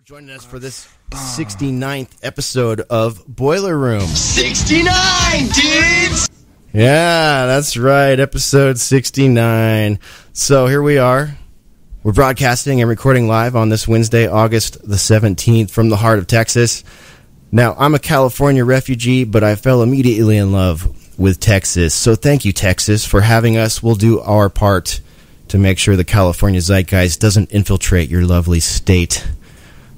Joining us for this 69th episode of Boiler Room. 69, dudes! Yeah, that's right, episode 69. So here we are. We're broadcasting and recording live on this Wednesday, August the 17th, from the heart of Texas. Now, I'm a California refugee, but I fell immediately in love with Texas. So thank you, Texas, for having us. We'll do our part to make sure the California zeitgeist doesn't infiltrate your lovely state.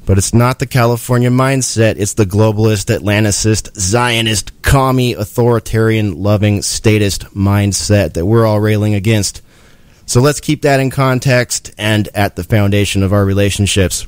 But it's not the California mindset. It's the globalist, Atlanticist, Zionist, commie, authoritarian-loving, statist mindset that we're all railing against. So let's keep that in context and at the foundation of our relationships.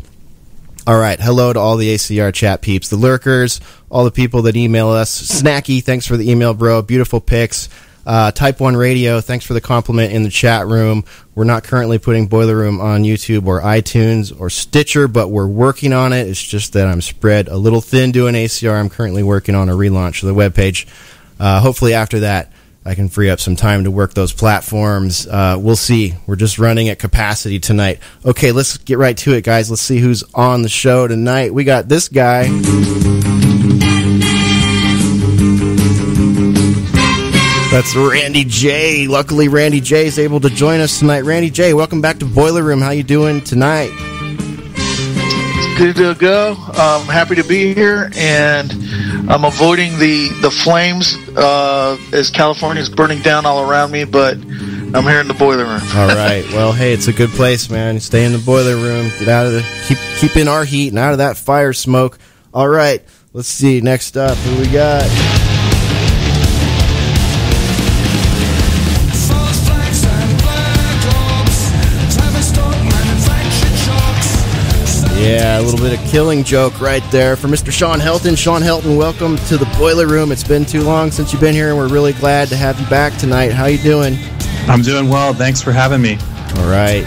All right, hello to all the ACR chat peeps, the lurkers, all the people that email us. Snacky, thanks for the email, bro. Beautiful pics. Type 1 Radio, thanks for the compliment in the chat room. We're not currently putting Boiler Room on YouTube or iTunes or Stitcher, but we're working on it. It's just that I'm spread a little thin doing ACR. I'm currently working on a relaunch of the webpage. Hopefully after that, I can free up some time to work those platforms. We'll see. We're just running at capacity tonight. Okay, let's get right to it, guys. Let's see who's on the show tonight. We got this guy. That's Randy J. Luckily, Randy J is able to join us tonight. Randy J, welcome back to Boiler Room. How you doing tonight? Good to go. I'm happy to be here, and I'm avoiding the flames as California is burning down all around me, but I'm here in the Boiler Room. All right. Well, hey, it's a good place, man. Stay in the Boiler Room. Get out of keep in our heat and out of that fire smoke. All right. Let's see. Next up, who we got? Yeah, a little bit of Killing Joke right there for Mr. Shawn Helton. Shawn Helton, welcome to the Boiler Room. It's been too long since you've been here, and we're really glad to have you back tonight. How you doing? I'm doing well. Thanks for having me. All right.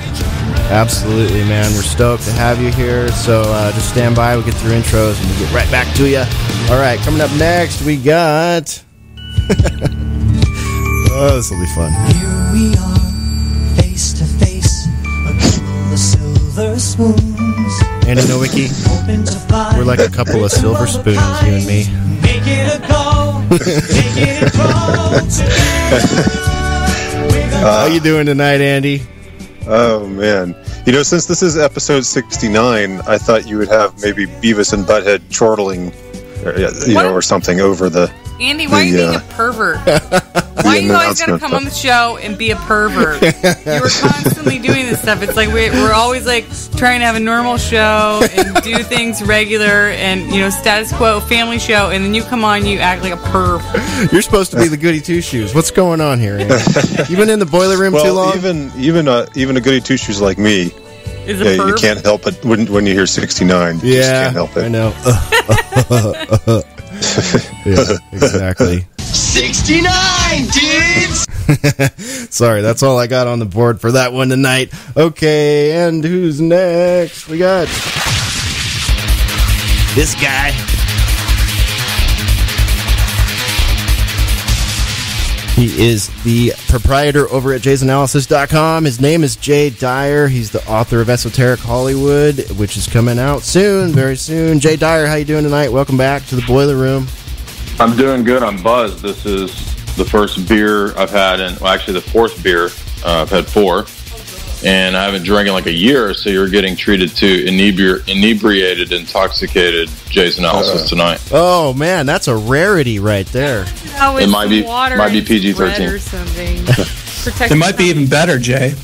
Absolutely, man. We're stoked to have you here. So just stand by. We'll get through intros, and we'll get right back to you. All right, coming up next, we got... Oh, this will be fun. Here we are, face to face, a couple of silver spoons. Andy Nowicki, we're like a couple of silver spoons, you and me. Make it a go, make it a go. How you doing tonight, Andy? Oh, man. You know, since this is episode 69, I thought you would have maybe Beavis and Butthead chortling, or something over the... Andy, why are you being a pervert? Why are you always going to come on the show and be a pervert? You were constantly doing this stuff. It's like we're always like trying to have a normal show and do things regular and, status quo family show, and then you come on and you act like a perv. You're supposed to be the goody two-shoes. What's going on here, Andy? You been in the Boiler Room too long? Even a goody two-shoes like me, you can't help it when you hear 69. You just can't help it. I know. Yeah, exactly. 69, dudes! Sorry, that's all I got on the board for that one tonight. Okay, and who's next? We got this guy. He is the proprietor over at jaysanalysis.com. His name is Jay Dyer. He's the author of Esoteric Hollywood, which is coming out soon, very soon. Jay Dyer, how you doing tonight? Welcome back to the Boiler Room. I'm doing good. I'm buzzed. This is the first beer I've had, actually the fourth beer. I've had 4, and I haven't drank in like a year, so you're getting treated to inebriated, intoxicated Jay's Analysis tonight. Oh, man, that's a rarity right there. Oh, it might be PG-13 or something. It might be even better, Jay.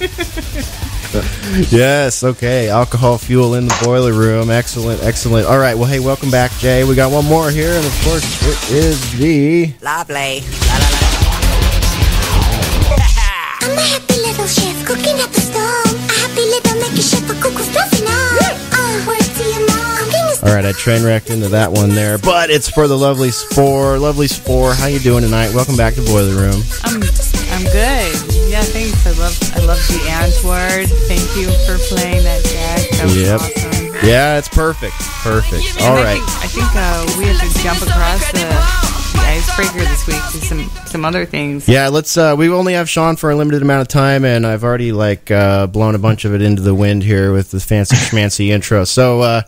Yes, okay. Alcohol fuel in the Boiler Room. Excellent, excellent. All right, well, hey, welcome back, Jay. We got one more here, and of course, it is the... Lovely. La, la, la. I'm a happy little chef cooking at the stove. A happy little making chef a cook with fluffy now. Where's to your mom? All right, I train wrecked into that one there, but it's for the lovely Spore. Lovely Spore, how you doing tonight? Welcome back to Boiler Room. I'm good. Yeah, thanks. I love the Antwoord. Thank you for playing that track. That was awesome. Yeah, it's perfect. Perfect. All right. I think we have to jump across the icebreaker this week to some other things. Yeah, let's. We only have Shawn for a limited amount of time, and I've already blown a bunch of it into the wind here with the fancy schmancy intro. So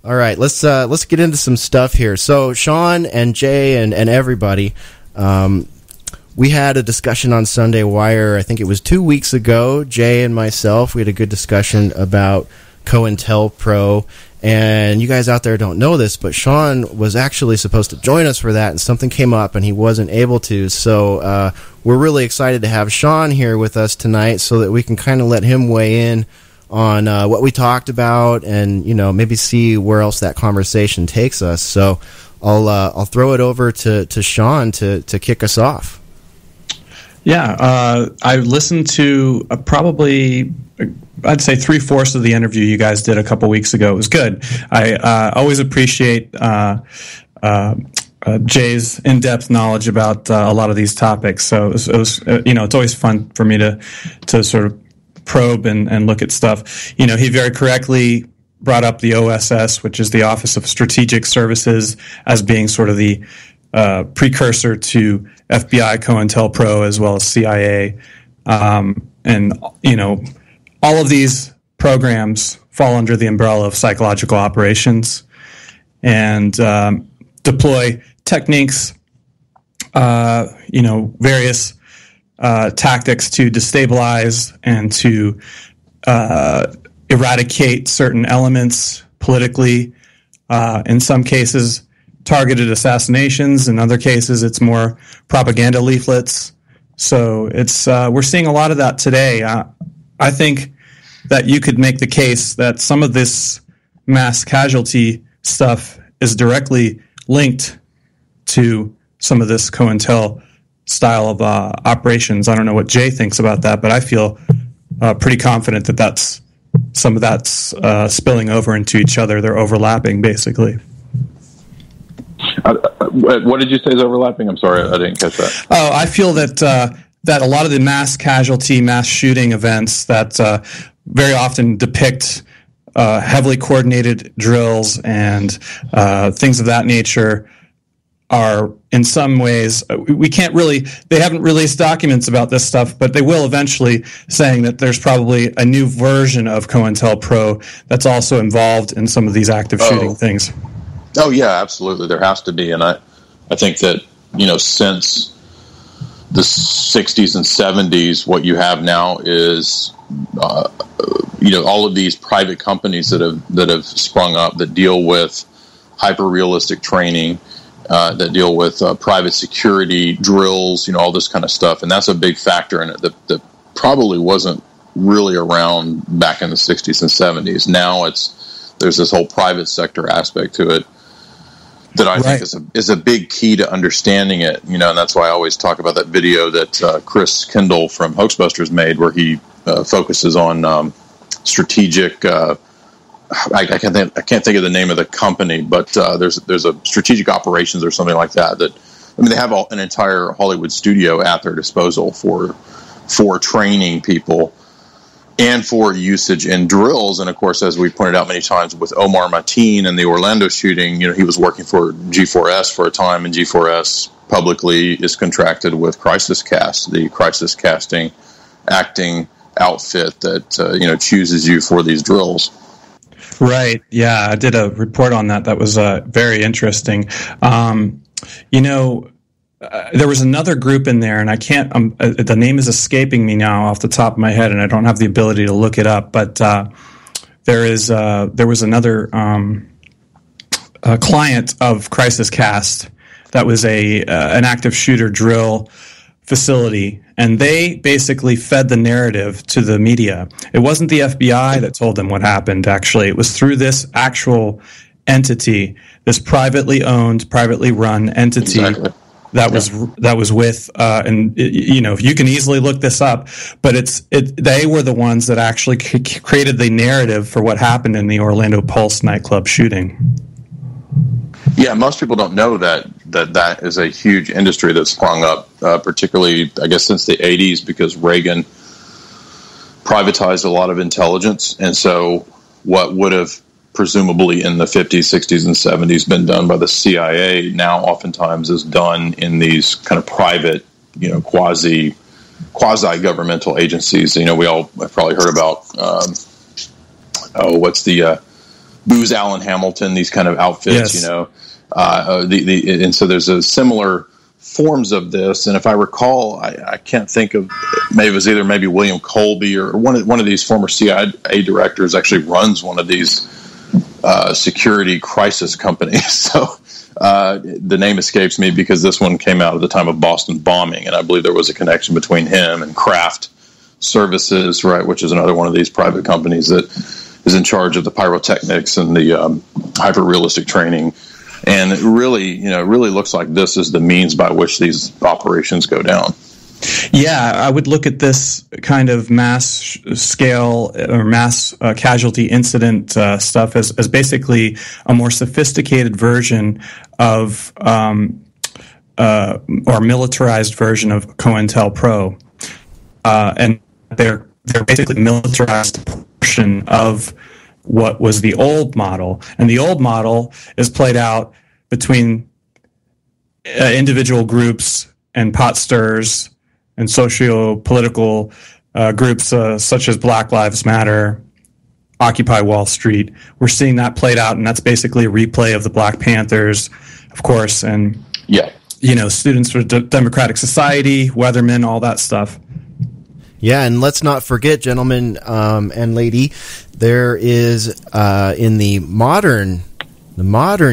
All right, let's get into some stuff here. So Shawn and Jay and everybody, we had a discussion on Sunday Wire. I think it was 2 weeks ago. Jay and myself, we had a good discussion about Cointel Pro. And you guys out there don't know this, but Shawn was actually supposed to join us for that, and something came up, and he wasn't able to. So we're really excited to have Shawn here with us tonight so that we can kind of let him weigh in on what we talked about and, maybe see where else that conversation takes us. So I'll throw it over to Shawn to kick us off. Yeah, I listened to probably, I'd say 3/4 of the interview you guys did a couple weeks ago. It was good. I always appreciate Jay's in-depth knowledge about a lot of these topics. So it was it's always fun for me to sort of probe and look at stuff. He very correctly brought up the OSS, which is the Office of Strategic Services, as being sort of the precursor to FBI, Cointelpro, as well as CIA. And all of these programs fall under the umbrella of psychological operations and deploy techniques, various tactics to destabilize and to eradicate certain elements politically. In some cases, targeted assassinations. In other cases, it's more propaganda leaflets. So it's we're seeing a lot of that today. I think that you could make the case that some of this mass casualty stuff is directly linked to some of this COINTEL style of operations. I don't know what Jay thinks about that, but I feel pretty confident that that's some of that's spilling over into each other. They're overlapping, basically. What did you say is overlapping? I'm sorry, I didn't catch that. Oh, I feel that that a lot of the mass casualty, mass shooting events that very often depict heavily coordinated drills and things of that nature are in some ways, we can't really, they haven't released documents about this stuff, but they will eventually, saying that there's probably a new version of Cointelpro that's also involved in some of these active shooting things. Oh, yeah, absolutely. There has to be. And I think that, since the 60s and 70s, what you have now is, all of these private companies that have sprung up that deal with hyper-realistic training, that deal with private security drills, all this kind of stuff. And that's a big factor in it that probably wasn't really around back in the 60s and 70s. Now there's this whole private sector aspect to it that I think is a big key to understanding it, and that's why I always talk about that video that Chris Kendall from Hoaxbusters made, where he focuses on strategic. I can't think of the name of the company, but there's a strategic operations or something like that. They have an entire Hollywood studio at their disposal for training people and for usage in drills. And of course, as we pointed out many times with Omar Mateen and the Orlando shooting, he was working for G4S for a time, and G4S publicly is contracted with Crisis Cast, the crisis casting acting outfit that chooses you for these drills. Right. Yeah, I did a report on that. That was very interesting. There was another group in there, and I can't. The name is escaping me now off the top of my head, and I don't have the ability to look it up. But there was another client of Crisis Cast that was an active shooter drill facility, and they basically fed the narrative to the media. It wasn't the FBI that told them what happened. Actually, it was through this actual entity, this privately owned, privately run entity. Exactly. That was with, and you can easily look this up, but they were the ones that actually created the narrative for what happened in the Orlando Pulse nightclub shooting. Yeah, most people don't know that is a huge industry that's sprung up, particularly, I guess, since the 80s, because Reagan privatized a lot of intelligence, and so what would have presumably in the 50s, 60s, and 70s been done by the CIA now oftentimes is done in these kind of private, quasi-governmental agencies. We all have probably heard about, what's the Booz Allen Hamilton, these kind of outfits, Yes. you know. And so there's a similar forms of this. And if I recall, I can't think of, maybe it was either maybe William Colby or one of these former CIA directors actually runs one of these security crisis companies. So the name escapes me because this one came out at the time of Boston bombing, and I believe there was a connection between him and Kraft Services, right, which is another one of these private companies that is in charge of the pyrotechnics and the hyper-realistic training. And it really looks like this is the means by which these operations go down. Yeah, I would look at this kind of mass scale or mass casualty incident stuff as basically a more sophisticated version of or militarized version of Cointelpro, and they're basically militarized portion of what was the old model, and the old model is played out between individual groups and pot stirs and socio-political groups such as Black Lives Matter, Occupy Wall Street. We're seeing that played out, and that's basically a replay of the Black Panthers, of course, and Students for Democratic Society, Weathermen, all that stuff. Yeah, and let's not forget, gentlemen and lady, there is in the modern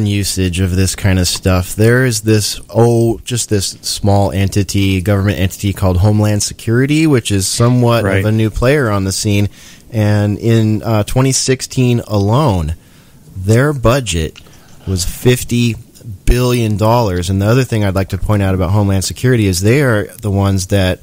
usage of this kind of stuff, there is this small government entity called Homeland Security, which is somewhat of a new player on the scene. And in 2016 alone, their budget was $50 billion. And the other thing I'd like to point out about Homeland Security is they are the ones that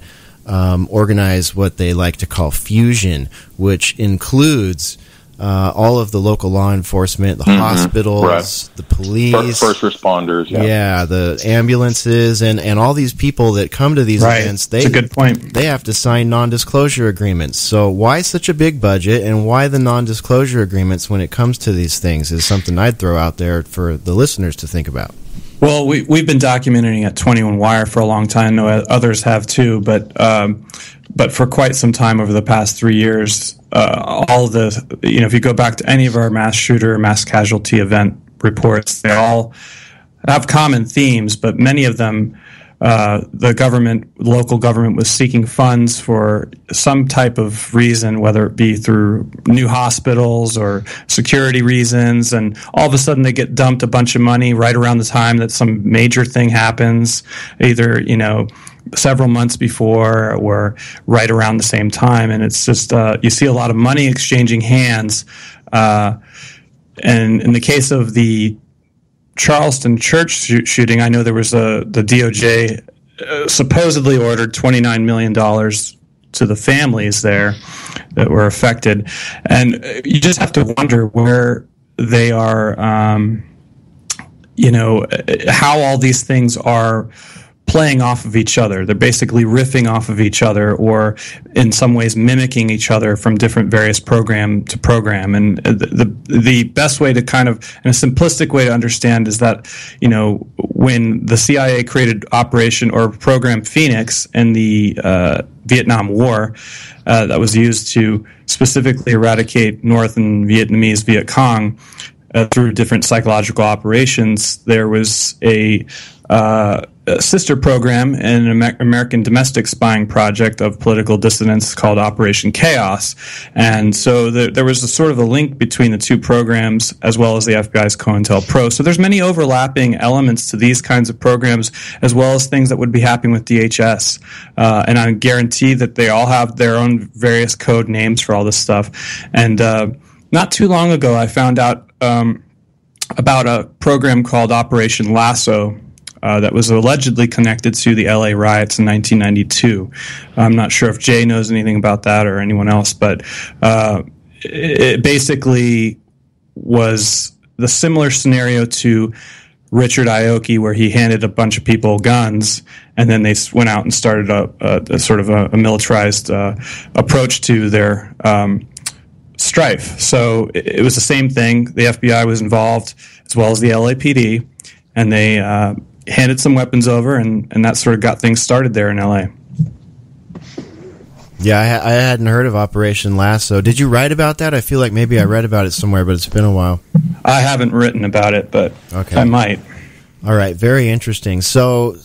organize what they like to call fusion, which includes all of the local law enforcement, the hospitals, the police, first responders, the ambulances, and all these people that come to these events. That's a good point. They have to sign non-disclosure agreements. So why such a big budget, and why the non-disclosure agreements when it comes to these things is something I'd throw out there for the listeners to think about. Well, we've been documenting at 21 Wire for a long time. I know others have too, but for quite some time over the past 3 years, all the, if you go back to any of our mass shooter, mass casualty event reports, they all have common themes, but many of them, the local government was seeking funds for some type of reason, whether it be through new hospitals or security reasons, and all of a sudden they get dumped a bunch of money right around the time that some major thing happens, either, several months before or right around the same time. And it's just, you see a lot of money exchanging hands. And in the case of the Charleston church shooting, I know there was the DOJ supposedly ordered $29 million to the families there that were affected. And you just have to wonder where they are, how all these things are playing off of each other. They're basically riffing off of each other, or in some ways mimicking each other from different various program to program. And the best way to kind of, in a simplistic way to understand, is that, when the CIA created Operation or Program Phoenix in the Vietnam War, that was used to specifically eradicate North and Vietnamese Viet Cong through different psychological operations, there was a sister program in an American domestic spying project of political dissidents called Operation Chaos. And so there was a sort of a link between the two programs, as well as the FBI's Cointelpro. So there's many overlapping elements to these kinds of programs, as well as things that would be happening with DHS. And I guarantee that they all have their own various code names for all this stuff. And not too long ago, I found out about a program called Operation Lasso, that was allegedly connected to the LA riots in 1992. I'm not sure if Jay knows anything about that or anyone else, but it basically was the similar scenario to Richard Aoki, where he handed a bunch of people guns, and then they went out and started a sort of a militarized approach to their strife. So it was the same thing. The FBI was involved, as well as the LAPD, and they handed some weapons over, and that sort of got things started there in LA. Yeah, I hadn't heard of Operation Lasso. Did you write about that? I feel like maybe I read about it somewhere, but it's been a while. I haven't written about it, but okay. I might. All right, very interesting. So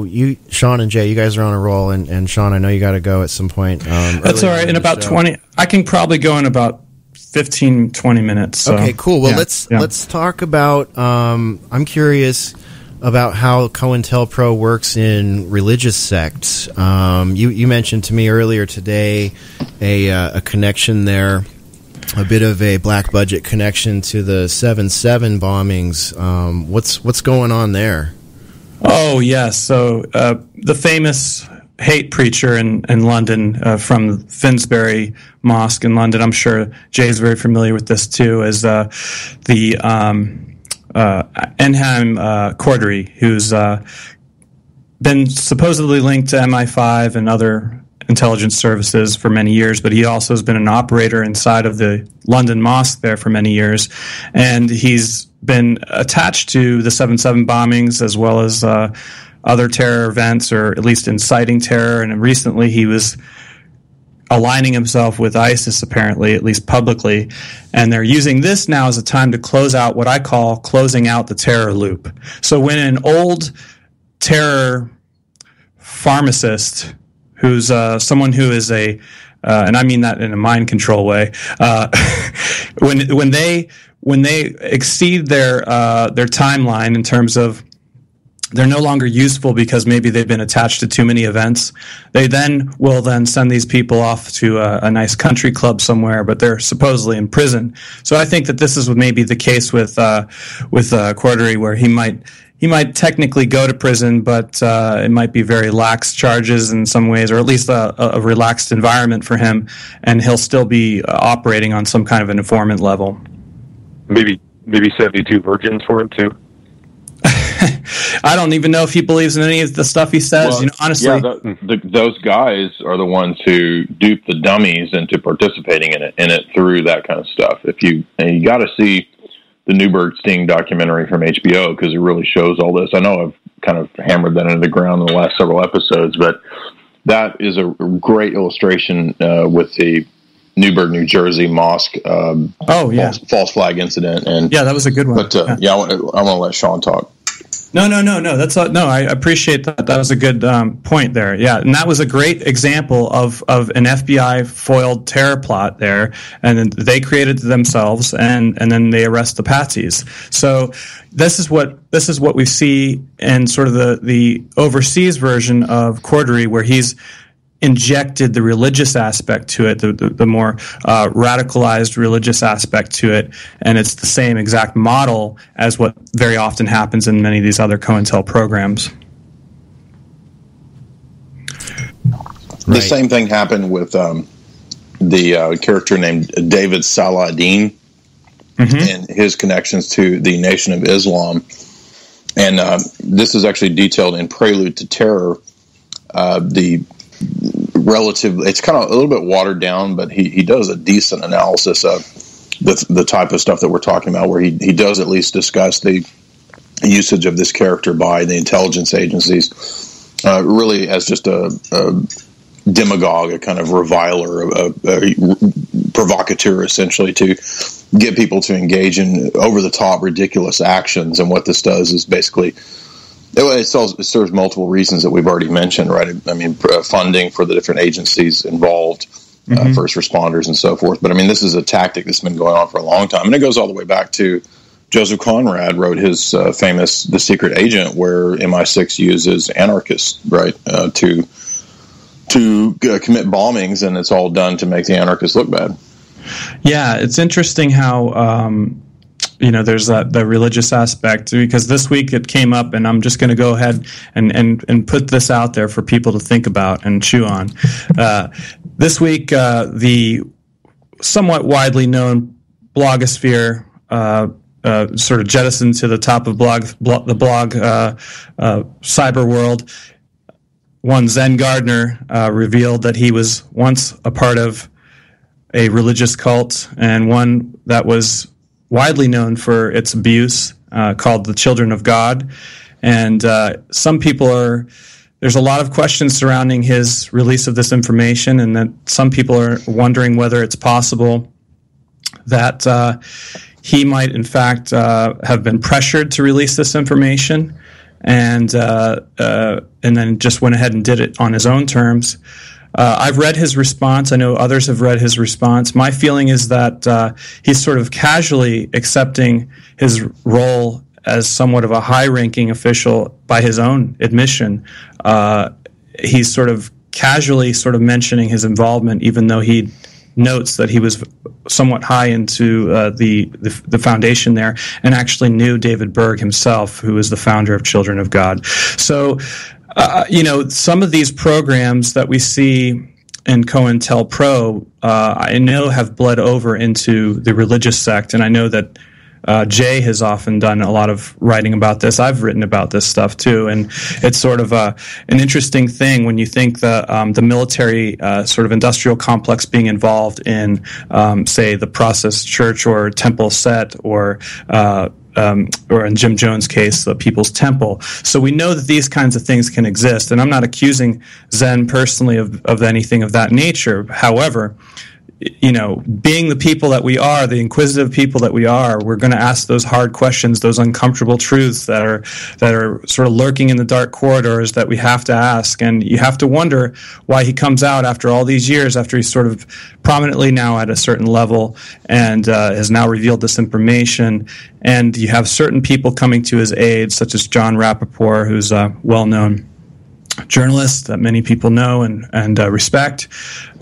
you, Shawn and Jay, you guys are on a roll, and Shawn, I know you got to go at some point. That's all right. In about 20, I can probably go in about 15, 20 minutes. So. Okay, cool. Well, let's talk about. I'm curious about how Cointelpro works in religious sects. You mentioned to me earlier today a connection there, a bit of a black budget connection to the 7/7 bombings. What's going on there? Oh yes, so the famous hate preacher in London from Finsbury Mosque in London. I'm sure Jay's very familiar with this too, is the Enham Cordery, who's been supposedly linked to MI5 and other intelligence services for many years, but he also has been an operator inside of the London Mosque there for many years, and he's been attached to the 7/7 bombings as well as other terror events, or at least inciting terror, and recently he was aligning himself with ISIS, apparently, at least publicly, and they're using this now as a time to close out what I call closing out the terror loop. So when an old terror pharmacist, who's someone who is and I mean that in a mind control way, when they exceed their timeline in terms of they're no longer useful because maybe they've been attached to too many events, they will send these people off to a nice country club somewhere, but they're supposedly in prison. So I think that this is maybe the case with Cordery, where he might technically go to prison, but it might be very lax charges in some ways, or at least a relaxed environment for him, and he'll still be operating on some kind of an informant level. Maybe 72 virgins for him too. I don't even know if he believes in any of the stuff he says. Well, honestly, those guys are the ones who dupe the dummies into participating in it through that kind of stuff. You got to see the Newberg Sting documentary from HBO, because it really shows all this. I know I've kind of hammered that into the ground in the last several episodes, but that is a great illustration with the Newburgh, New Jersey mosque false flag incident. And that was a good one. But I want to let Shawn talk. No. That's I appreciate that. That was a good point there. Yeah, and that was a great example of an FBI foiled terror plot there, and then they created it themselves, and then they arrest the patsies. So this is what we see in sort of the overseas version of Cordery, where he's injected the religious aspect to it, the more radicalized religious aspect to it, and it's the same exact model as what very often happens in many of these other Cointel programs. The same thing happened with the character named David Saladin and his connections to the Nation of Islam. And this is actually detailed in Prelude to Terror. It's kind of a little bit watered down, but he does a decent analysis of the type of stuff that we're talking about, where he does at least discuss the usage of this character by the intelligence agencies, really as just a demagogue, a kind of reviler, a provocateur, essentially, to get people to engage in over-the-top, ridiculous actions. And what this does is basically, it serves multiple reasons that we've already mentioned, right? I mean, funding for the different agencies involved, first responders and so forth. But I mean, this is a tactic that's been going on for a long time. And it goes all the way back to Joseph Conrad wrote his famous The Secret Agent, where MI6 uses anarchists, right, to commit bombings, and it's all done to make the anarchists look bad. Yeah, it's interesting how there's the religious aspect, because this week it came up, and I'm just going to go ahead and put this out there for people to think about and chew on. This week, the somewhat widely known blogosphere sort of jettisoned to the top of the blog cyber world. One Zen Gardner revealed that he was once a part of a religious cult, and one that was widely known for its abuse, called the Children of God. And some people are there's a lot of questions surrounding his release of this information, and that some people are wondering whether it's possible that he might, in fact, have been pressured to release this information, and then just went ahead and did it on his own terms. I've read his response. I know others have read his response. My feeling is that he's sort of casually accepting his role as somewhat of a high-ranking official by his own admission. He's sort of casually sort of mentioning his involvement, even though he notes that he was somewhat high into the foundation there, and actually knew David Byrd himself, who is the founder of Children of God. So, some of these programs that we see in Cointelpro, I know have bled over into the religious sect, and I know that Jay has often done a lot of writing about this. I've written about this stuff too, and it's sort of an interesting thing when you think the military sort of industrial complex being involved in, say, the Process Church or Temple Set or in Jim Jones' case, the People's Temple. So we know that these kinds of things can exist, and I'm not accusing Zen personally of anything of that nature. However, being the people that we are, the inquisitive people that we are, we're going to ask those hard questions, those uncomfortable truths that are sort of lurking in the dark corridors that we have to ask. And you have to wonder why he comes out after all these years, after he's sort of prominently now at a certain level and has now revealed this information. And you have certain people coming to his aid, such as John Rappaport, who's a well-known journalist that many people know and respect,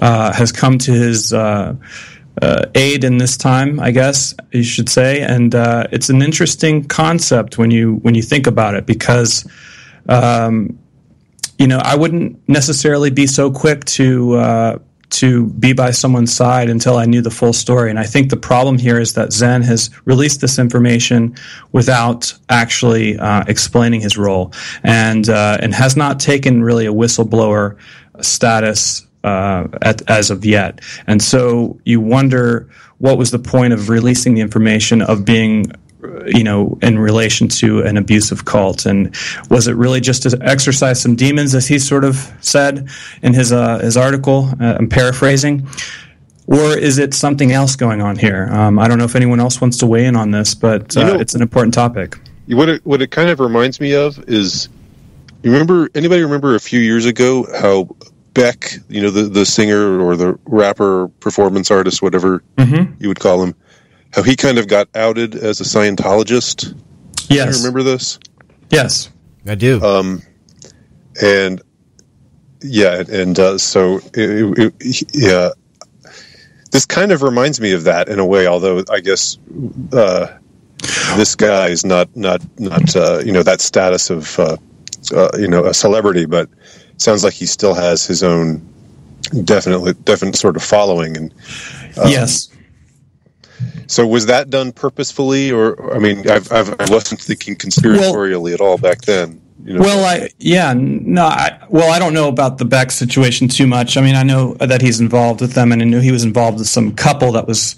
has come to his aid in this time, I guess you should say, and it's an interesting concept when you think about it, because I wouldn't necessarily be so quick to be by someone's side until I knew the full story. And I think the problem here is that Zen has released this information without actually explaining his role, and has not taken really a whistleblower status as of yet. And so you wonder, what was the point of releasing the information of being in relation to an abusive cult? And was it really just to exorcise some demons, as he sort of said in his article? I'm paraphrasing. Or is it something else going on here? I don't know if anyone else wants to weigh in on this, but it's an important topic. What it kind of reminds me of is, anybody remember a few years ago how Beck, the singer or the rapper, performance artist, whatever you would call him, how he kind of got outed as a Scientologist? Yes. Do you remember this? Yes. I do. So this kind of reminds me of that in a way, although I guess this guy is not that status of a celebrity, but it sounds like he still has his own definite sort of following. And yes. So was that done purposefully, or I wasn't thinking conspiratorially at all back then. I don't know about the Beck situation too much. I mean, I know that he's involved with them, and I knew he was involved with some couple that was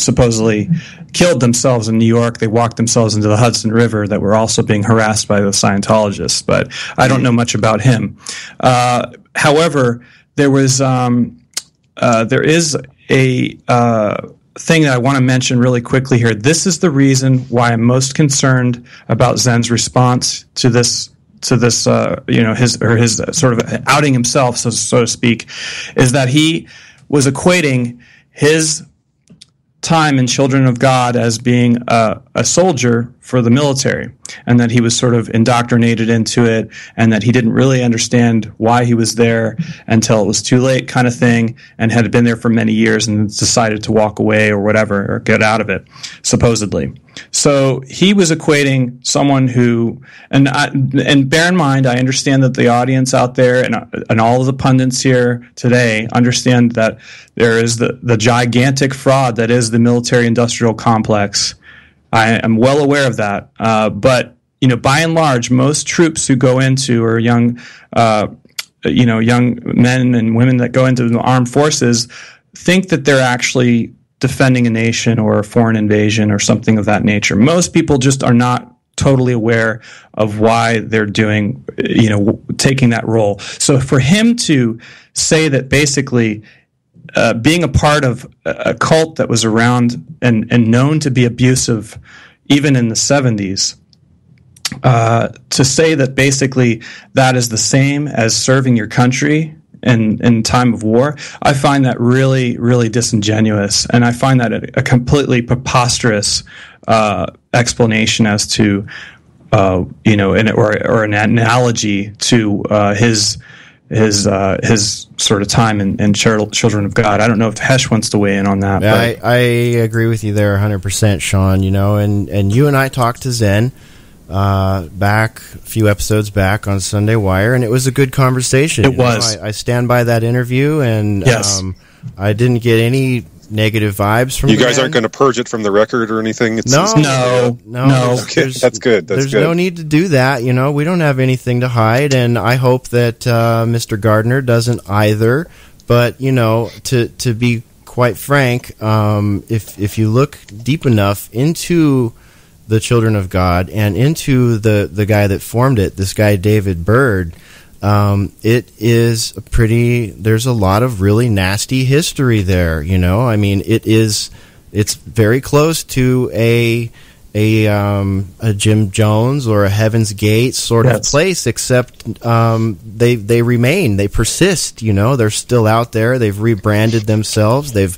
supposedly killed themselves in New York. They walked themselves into the Hudson River, that were also being harassed by the Scientologists. But I don't know much about him. However, there is a thing that I want to mention really quickly here. This is the reason why I'm most concerned about Zen's response to this, his sort of outing himself, so to speak, is that he was equating his time in Children of God as being a soldier for the military, and that he was sort of indoctrinated into it, and that he didn't really understand why he was there until it was too late, kind of thing, and had been there for many years and decided to walk away or whatever, or get out of it, supposedly. So he was equating someone who, and bear in mind, I understand that the audience out there and all of the pundits here today understand that there is the gigantic fraud that is the military-industrial complex. I am well aware of that, but by and large, most troops who go into, or young men and women that go into the armed forces, think that they're actually defending a nation or a foreign invasion or something of that nature. Most people just are not totally aware of why they're doing, taking that role. So for him to say that basically being a part of a cult that was around and known to be abusive even in the 70s, to say that basically that is the same as serving your country in time of war, I find that really, really disingenuous, and I find that a completely preposterous explanation as to, or an analogy to his sort of time in Children of God. I don't know if Hesh wants to weigh in on that. Yeah, I agree with you there 100%, Shawn. And you and I talked to Zen back a few episodes back on Sunday Wire, and it was a good conversation. It was. I stand by that interview, and yes. I didn't get any negative vibes from you guys aren't going to purge it from the record or anything. No. Okay, that's good. There's no need to do that. We don't have anything to hide, and I hope that Mr. Gardner doesn't either. But to be quite frank, if you look deep enough into the Children of God and into the guy that formed it, this guy David Byrd, it is there's a lot of really nasty history there. It's very close to a Jim Jones or a Heaven's Gate sort of place, except they remain, they persist. They're still out there. They've rebranded themselves. They've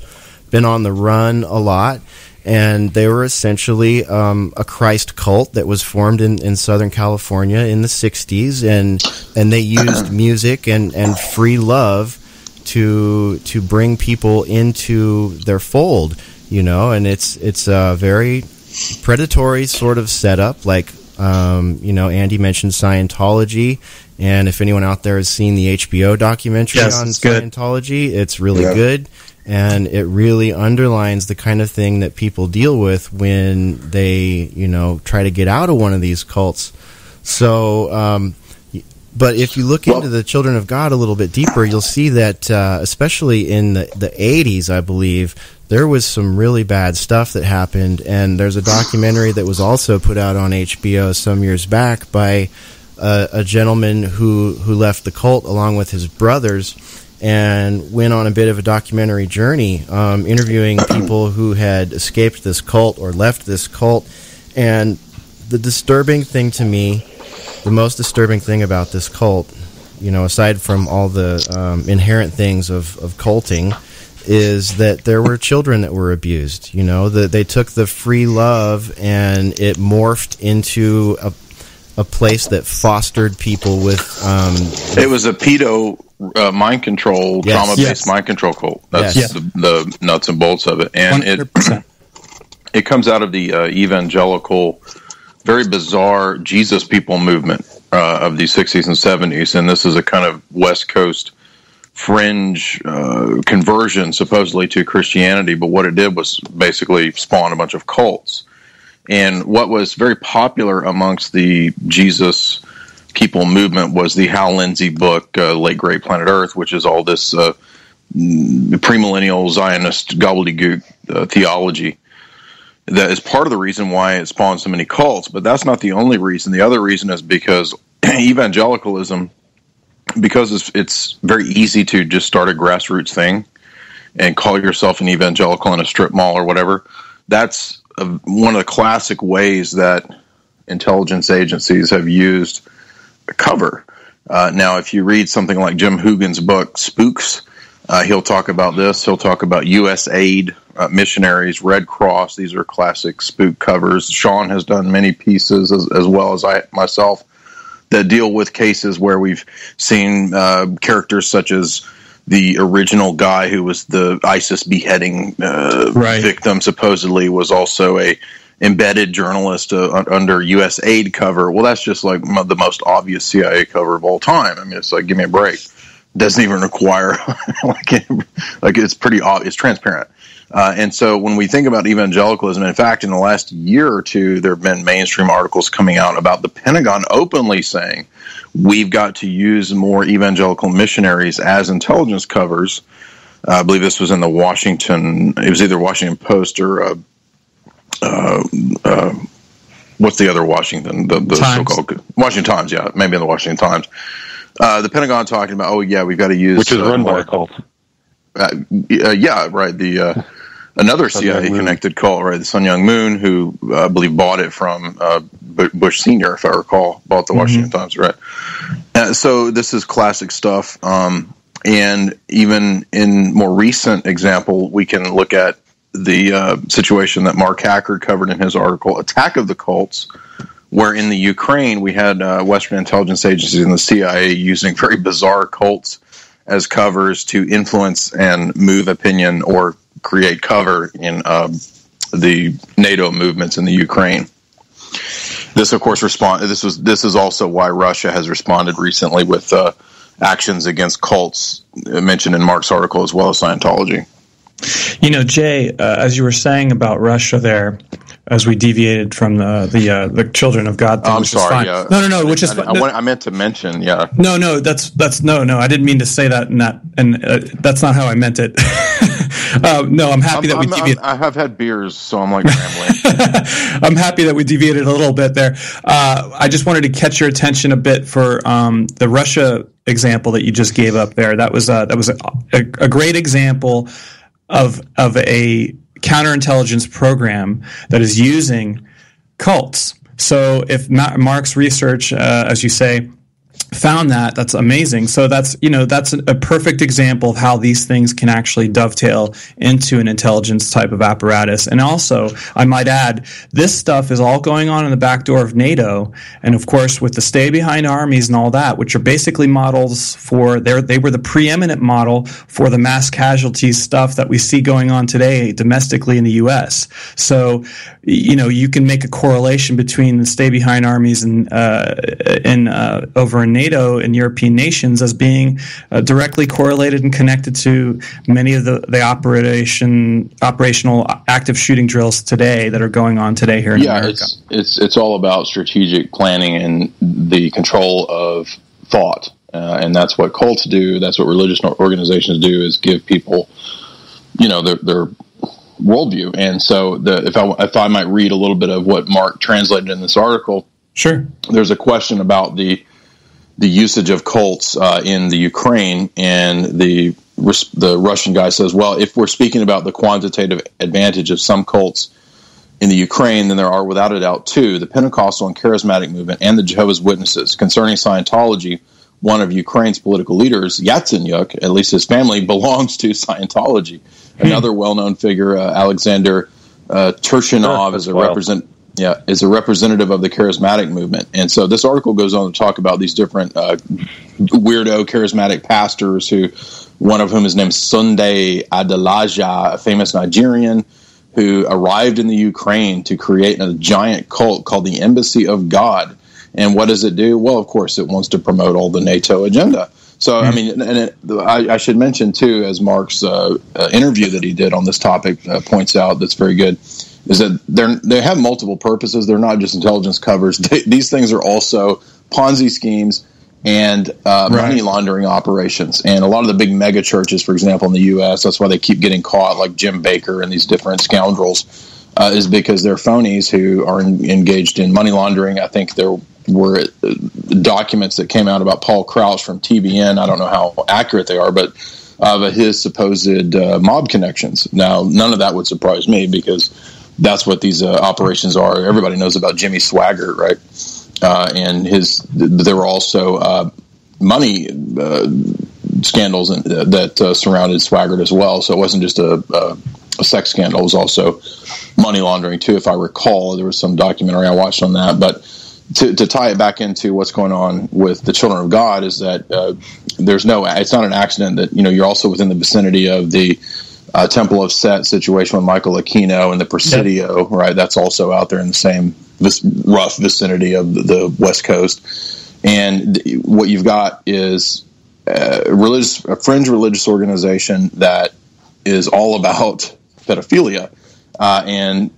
been on the run a lot. And they were essentially a Christ cult that was formed in Southern California in the 60s, and they used music and free love to bring people into their fold, and it's a very predatory sort of setup. Like Andy mentioned Scientology, and if anyone out there has seen the HBO documentary on Scientology, it's really good. And it really underlines the kind of thing that people deal with when they, try to get out of one of these cults. So, but if you look into the Children of God a little bit deeper, you'll see that, especially in the 80s, I believe, there was some really bad stuff that happened. And there's a documentary that was also put out on HBO some years back by a gentleman who left the cult along with his brothers, and went on a bit of a documentary journey, interviewing people who had escaped this cult or left this cult. And the disturbing thing to me, the most disturbing thing about this cult, aside from all the inherent things of culting, is that there were children that were abused. That they took the free love and it morphed into a place that fostered people with... it was a pedo... mind control, trauma-based mind control cult. That's the nuts and bolts of it. And 100%. It comes out of the evangelical, very bizarre Jesus people movement of the 60s and 70s. And this is a kind of West Coast fringe conversion, supposedly, to Christianity. But what it did was basically spawn a bunch of cults. And what was very popular amongst the Jesus people movement was the Hal Lindsey book, Late Great Planet Earth, which is all this premillennial Zionist gobbledygook theology that is part of the reason why it spawned so many cults. But that's not the only reason. The other reason is because evangelicalism, because it's very easy to just start a grassroots thing and call yourself an evangelical in a strip mall or whatever. That's one of the classic ways that intelligence agencies have used cover. Now, if you read something like Jim Hoogan's book, Spooks, he'll talk about this. He'll talk about USAID, missionaries, Red Cross. These are classic spook covers. Shawn has done many pieces, as well as I myself, that deal with cases where we've seen characters such as the original guy who was the ISIS beheading victim, supposedly was also a embedded journalist under USAID cover. Well, that's just like the most obvious CIA cover of all time. I mean, it's like, give me a break. Doesn't even require like it's pretty obvious, it's transparent. And so when we think about evangelicalism, in fact, in the last year or two, there have been mainstream articles coming out about the Pentagon openly saying we've got to use more evangelical missionaries as intelligence covers. I believe this was in the Washington, it was either Washington Post or what's the other Washington? The so-called Washington Times, yeah, maybe in the Washington Times. The Pentagon talking about, we've got to use... Which is run by a cult. Yeah, right. The another CIA-connected cult, right? The Sun Myung Moon, who I believe bought it from Bush Sr., if I recall, bought the Washington Times, right? So this is classic stuff. And even in more recent example, we can look at the situation that Mark Hacker covered in his article, Attack of the Cults, where in the Ukraine we had Western intelligence agencies and the CIA using very bizarre cults as covers to influence and move opinion or create cover in the NATO movements in the Ukraine. This, of course, This is also why Russia has responded recently with actions against cults mentioned in Mark's article, as well as Scientology. Jay, as you were saying about Russia there, as we deviated from the Children of God thing, I'm which sorry. Is fine. No, which is fine. I meant to mention, yeah. No, that's no. I didn't mean to say that, and that's not how I meant it. No, I'm happy that we deviated. I have had beers, so I'm like rambling. I'm happy that we deviated a little bit there. I just wanted to catch your attention a bit for the Russia example that you just gave up there. That was a great example of a counterintelligence program that is using cults. So if Mark's research, as you say, found that's amazing. So that's a perfect example of how these things can actually dovetail into an intelligence type of apparatus. And also, I might add, this stuff is all going on in the back door of NATO, and of course with the stay behind armies and all that, which are basically models for they were the preeminent model for the mass casualties stuff that we see going on today domestically in the U.S. So you can make a correlation between the stay behind armies and over in NATO and European nations as being directly correlated and connected to many of the operational active shooting drills today that are going on today here in America. It's all about strategic planning and the control of thought, and that's what cults do. That's what religious organizations do, is give people, their worldview. And so if I might read a little bit of what Mark translated in this article. Sure. There's a question about the usage of cults in the Ukraine, and the Russian guy says, well, if we're speaking about the quantitative advantage of some cults in the Ukraine, then there are without a doubt two: the Pentecostal and Charismatic movement and the Jehovah's Witnesses. Concerning Scientology, one of Ukraine's political leaders, Yatsenyuk, at least his family, belongs to Scientology. Another well-known figure, Alexander Turchinov, is a representative of the charismatic movement. And so this article goes on to talk about these different weirdo charismatic pastors, one of whom is named Sunday Adelaja, a famous Nigerian who arrived in the Ukraine to create a giant cult called the Embassy of God. And what does it do? Well, of course, it wants to promote all the NATO agenda. So, I mean, I should mention, too, as Mark's interview that he did on this topic points out, that's very good, is that they have multiple purposes. They're not just intelligence covers. These things are also Ponzi schemes and money laundering operations. And a lot of the big mega churches, for example, in the U.S., that's why they keep getting caught, like Jim Baker and these different scoundrels, is because they're phonies who are engaged in money laundering. I think there were documents that came out about Paul Crouch from TBN. I don't know how accurate they are, but of his supposed mob connections. Now, none of that would surprise me, because that's what these operations are. Everybody knows about Jimmy Swaggart, right? And there were also money scandals that surrounded Swaggart as well. So it wasn't just a sex scandal. It was also money laundering too, if I recall. There was some documentary I watched on that. But to tie it back into what's going on with the Children of God is that it's not an accident that you're also within the vicinity of the Temple of Set situation with Michael Aquino and the Presidio, right? That's also out there in the same rough vicinity of the West Coast. And what you've got is a fringe religious organization that is all about pedophilia, and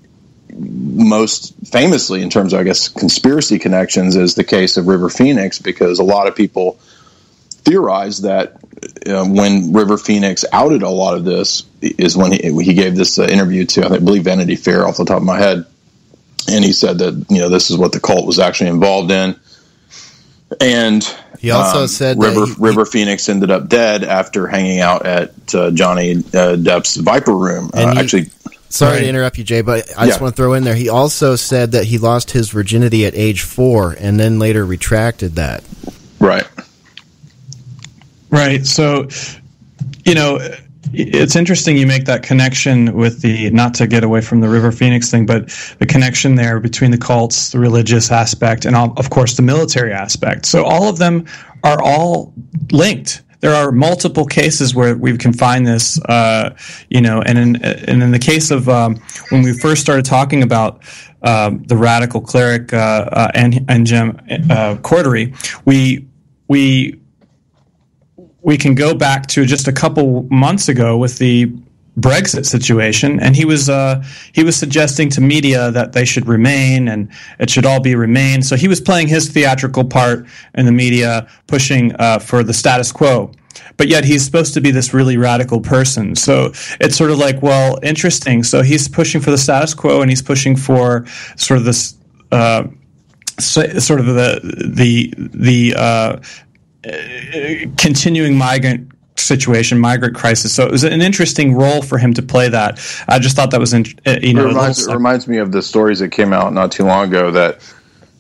most famously, in terms of, I guess, conspiracy connections, is the case of River Phoenix, because a lot of people theorize that when River Phoenix outed a lot of this is when he gave this interview to, I believe, Vanity Fair, off the top of my head, and he said that this is what the cult was actually involved in. And he also said River Phoenix ended up dead after hanging out at Johnny Depp's Viper Room. Sorry to interrupt you, Jay, but I just want to throw in there. He also said that he lost his virginity at age 4 and then later retracted that. Right. Right. So, it's interesting you make that connection with the, not to get away from the River Phoenix thing, but the connection there between the cults, the religious aspect, and of course the military aspect. So all of them are all linked. There are multiple cases where we can find this, and in the case of when we first started talking about the radical cleric and Jim Cordery, we can go back to just a couple months ago with the Brexit situation, and he was suggesting to media that they should remain and it should all be remain. So he was playing his theatrical part in the media, pushing for the status quo. But yet he's supposed to be this really radical person. So it's sort of like, well, interesting. So he's pushing for the status quo, and he's pushing for sort of this continuing migrant crisis. So it was an interesting role for him to play that. I just thought that was, it reminds me of the stories that came out not too long ago, that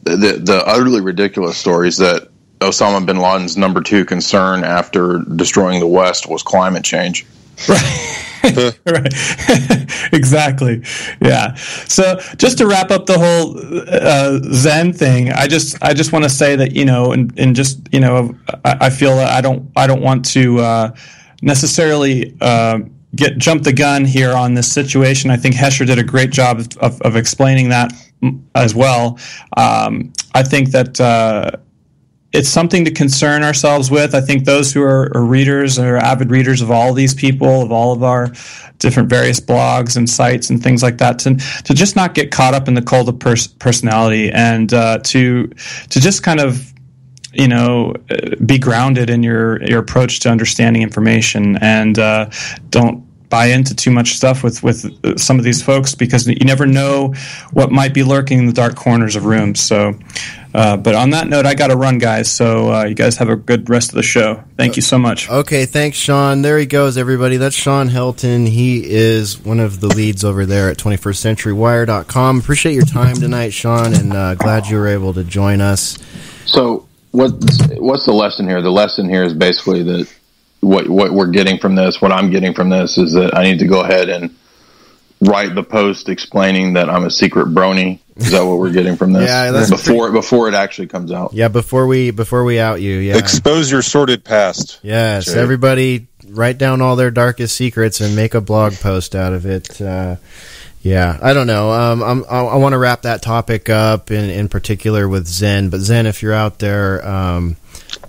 the utterly ridiculous stories that Osama bin Laden's number 2 concern after destroying the West was climate change. Right. Right. Exactly. Yeah. So just to wrap up the whole Zen thing, I just want to say that, I feel that I don't want to necessarily jump the gun here on this situation. I think Hesher did a great job of explaining that as well. I think that it's something to concern ourselves with. I think those who are readers or avid readers of all these people, of all of our different various blogs and sites and things like that, to just not get caught up in the cult of personality, and to just kind of be grounded in your approach to understanding information, and don't buy into too much stuff with some of these folks, because you never know what might be lurking in the dark corners of rooms. So, but on that note, I got to run, guys. So you guys have a good rest of the show. Thank you so much. Okay, thanks, Shawn. There he goes, everybody. That's Shawn Helton. He is one of the leads over there at 21stCenturyWire.com. Appreciate your time tonight, Shawn, and glad you were able to join us. So what's the lesson here? The lesson here is basically that what we're getting from this, what I'm getting from this, is that I need to go ahead and write the post explaining that I'm a secret brony. Is that what we're getting from this? Yeah, that's before it actually comes out. Yeah, before we out you. Yeah, expose your sordid past. Yes, Jay. Everybody write down all their darkest secrets and make a blog post out of it. Yeah, I don't know. I want to wrap that topic up in particular with Zen. But Zen, if you're out there,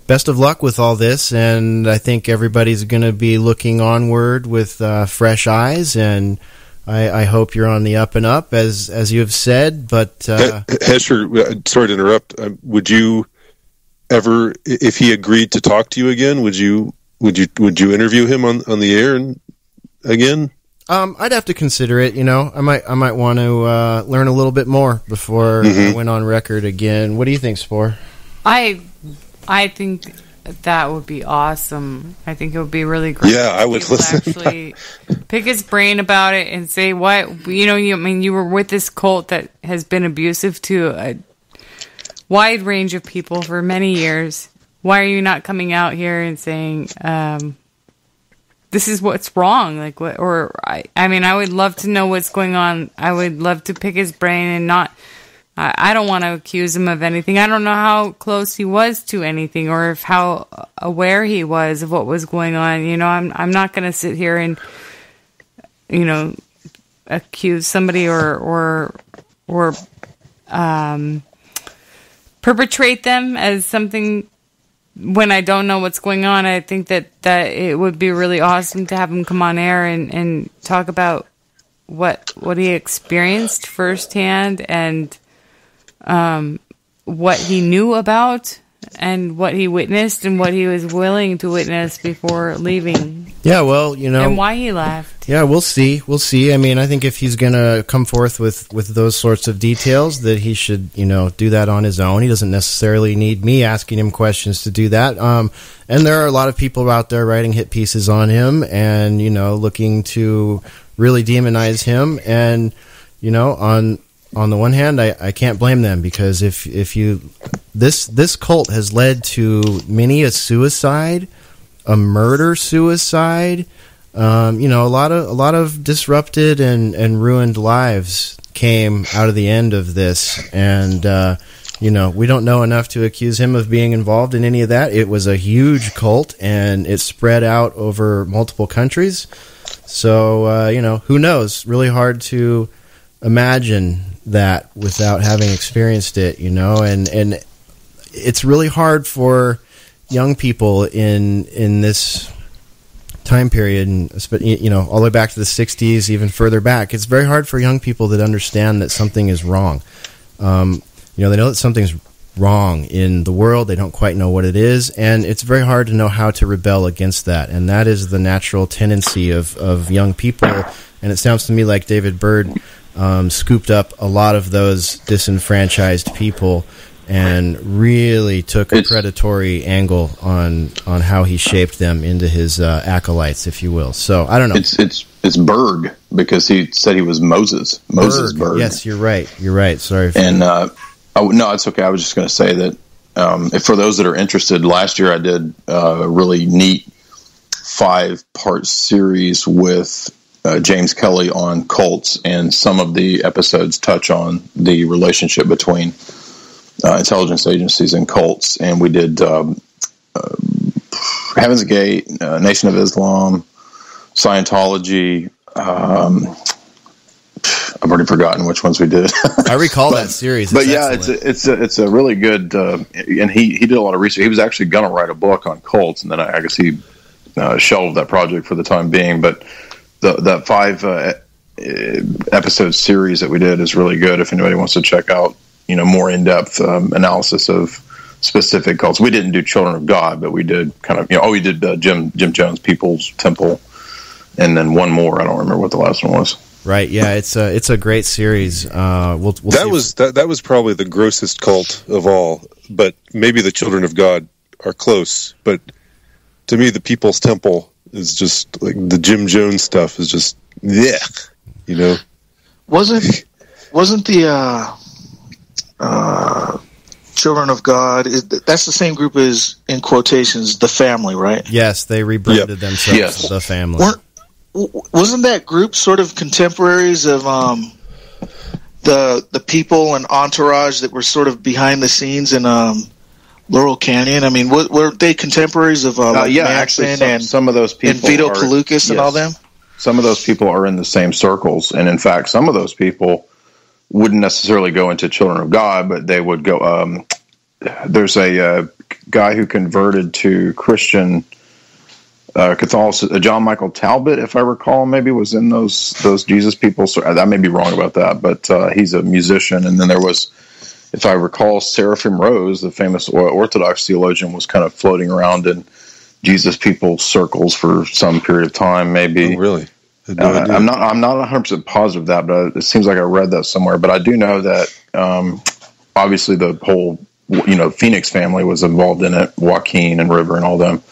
best of luck with all this, and I think everybody's going to be looking onward with fresh eyes, and I hope you're on the up and up, as you have said. But Hesher, sorry to interrupt. Would you ever, if he agreed to talk to you again, would you interview him on the air again? I'd have to consider it. I might want to learn a little bit more before I went on record again. What do you think, Spore? I think that would be awesome. I think it would be really great. Yeah, I would listen. Actually, pick his brain about it and say, what you were with this cult that has been abusive to a wide range of people for many years. Why are you not coming out here and saying, this is what's wrong? Like what? Or I would love to know what's going on. I would love to pick his brain and not. I don't want to accuse him of anything. I don't know how close he was to anything, or if how aware he was of what was going on. I'm not going to sit here and, accuse somebody or perpetrate them as something when I don't know what's going on. I think that it would be really awesome to have him come on air and talk about what he experienced firsthand, and what he knew about, and what he witnessed, and what he was willing to witness before leaving. Yeah, well, you know, and why he left. Yeah, we'll see. We'll see. I mean, I think if he's going to come forth with those sorts of details, that he should, you know, do that on his own. He doesn't necessarily need me asking him questions to do that. And there are a lot of people out there writing hit pieces on him and, you know, looking to really demonize him. And, you know, on the one hand, I can't blame them, because if you this cult has led to many a suicide, a murder-suicide, you know, a lot of disrupted and ruined lives came out of the end of this, and you know, we don't know enough to accuse him of being involved in any of that. It was a huge cult, and it spread out over multiple countries. So you know, who knows? Really hard to imagine that without having experienced it, you know, and it's really hard for young people in this time period, and you know, all the way back to the 60s, even further back. It's very hard for young people that understand that something is wrong. You know, they know that something's wrong in the world. They don't quite know what it is, and it's very hard to know how to rebel against that. And that is the natural tendency of young people. And it sounds to me like David Byrd scooped up a lot of those disenfranchised people and really took a predatory angle on how he shaped them into his acolytes, if you will. So I don't know. It's Byrd, because he said he was Moses. Byrd. Yes, you're right. You're right. Sorry. No, it's okay. I was just going to say that for those that are interested, last year I did a really neat 5-part series with James Kelly on cults, and some of the episodes touch on the relationship between intelligence agencies and cults. And we did Heaven's Gate, Nation of Islam, Scientology. I've already forgotten which ones we did. I recall that series. But yeah, it's a really good. And he did a lot of research. He was actually going to write a book on cults, and then I guess he shelved that project for the time being. But that 5 episode series that we did is really good. If anybody wants to check out, you know, more in-depth analysis of specific cults. We didn't do Children of God, but we did kind of, you know, we did Jim Jones People's Temple, and then one more. I don't remember what the last one was. Right. Yeah, it's a great series. We'll that was probably the grossest cult of all. But maybe the Children of God are close. But to me, the People's Temple is just like the Jim Jones stuff is just you know. Wasn't the Children of God, that's the same group as, in quotations, the Family, right? Yes, they rebranded themselves the Family. Wasn't that group sort of contemporaries of the people and entourage that were sort of behind the scenes in Laurel Canyon? I mean, were they contemporaries of actually, some of those people and Vito Kalukas and all them? Some of those people are in the same circles, and in fact, some of those people wouldn't necessarily go into Children of God, but they would go. There's a guy who converted to Christian Catholicism, John Michael Talbot, if I recall, maybe was in those Jesus people. So I may be wrong about that, but he's a musician. And then there was, if I recall, Seraphim Rose, the famous Orthodox theologian, was kind of floating around in Jesus people circles for some period of time, maybe. Oh, really? I'm not 100% positive of that, but it seems like I read that somewhere. But I do know that obviously the whole, you know, Phoenix family was involved in it, Joaquin and River and all them.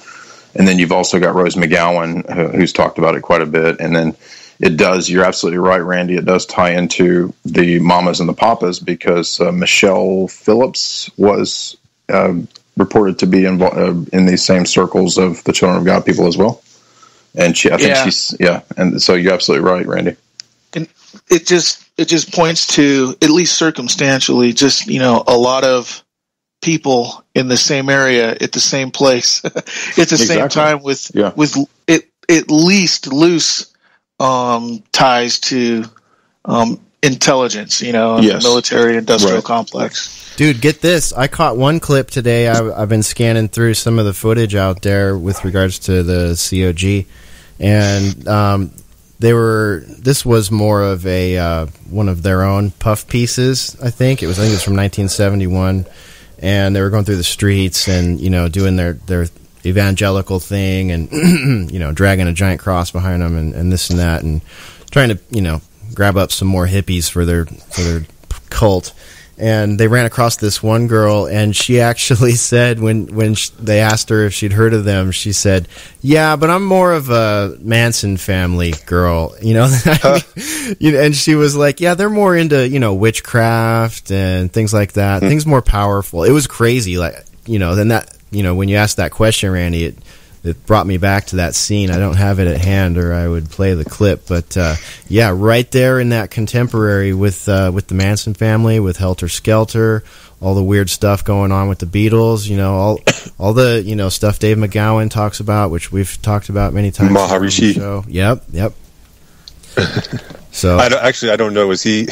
And then you've also got Rose McGowan, who's talked about it quite a bit. And then it does, you're absolutely right, Randy, it does tie into the Mamas and the Papas, because Michelle Phillips was reported to be involved in these same circles of the Children of God people as well. And and so you're absolutely right, Randy. And it just points to, at least circumstantially, just, you know, a lot of people in the same area at the same place at the same time with at least loose ties to intelligence, you know, the military industrial complex. Dude, get this. I caught one clip today. I've been scanning through some of the footage out there with regards to the COG, and this was more of a one of their own puff pieces, I think it was from 1971. And they were going through the streets and, you know, doing their evangelical thing, and dragging a giant cross behind them, and this and that, and trying to grab up some more hippies for their cult. And they ran across this one girl, and she actually said when they asked her if she'd heard of them, she said, "Yeah, but I'm more of a Manson family girl," and she was like, "Yeah, they're more into witchcraft and things like that, things more powerful." It was crazy, then that when you asked that question, Randy, it brought me back to that scene. I don't have it at hand, or I would play the clip. But yeah, right there in that contemporary with the Manson family, with Helter Skelter, all the weird stuff going on with the Beatles. All the stuff Dave McGowan talks about, which we've talked about many times. Maharishi. On the show. Yep. So I don't know. Did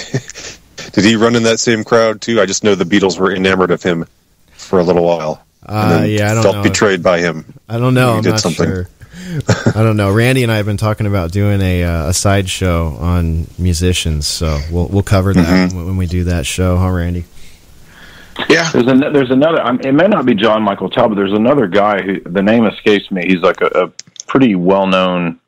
he run in that same crowd too? I just know the Beatles were enamored of him for a little while. I don't felt know. betrayed by him. I don't know. I'm did not something. sure. I don't know. Randy and I have been talking about doing a side show on musicians, so we'll cover that when we do that show, huh, Randy? Yeah. There's another. It may not be John Michael Talbot. There's another guy who the name escapes me. He's like a pretty well known.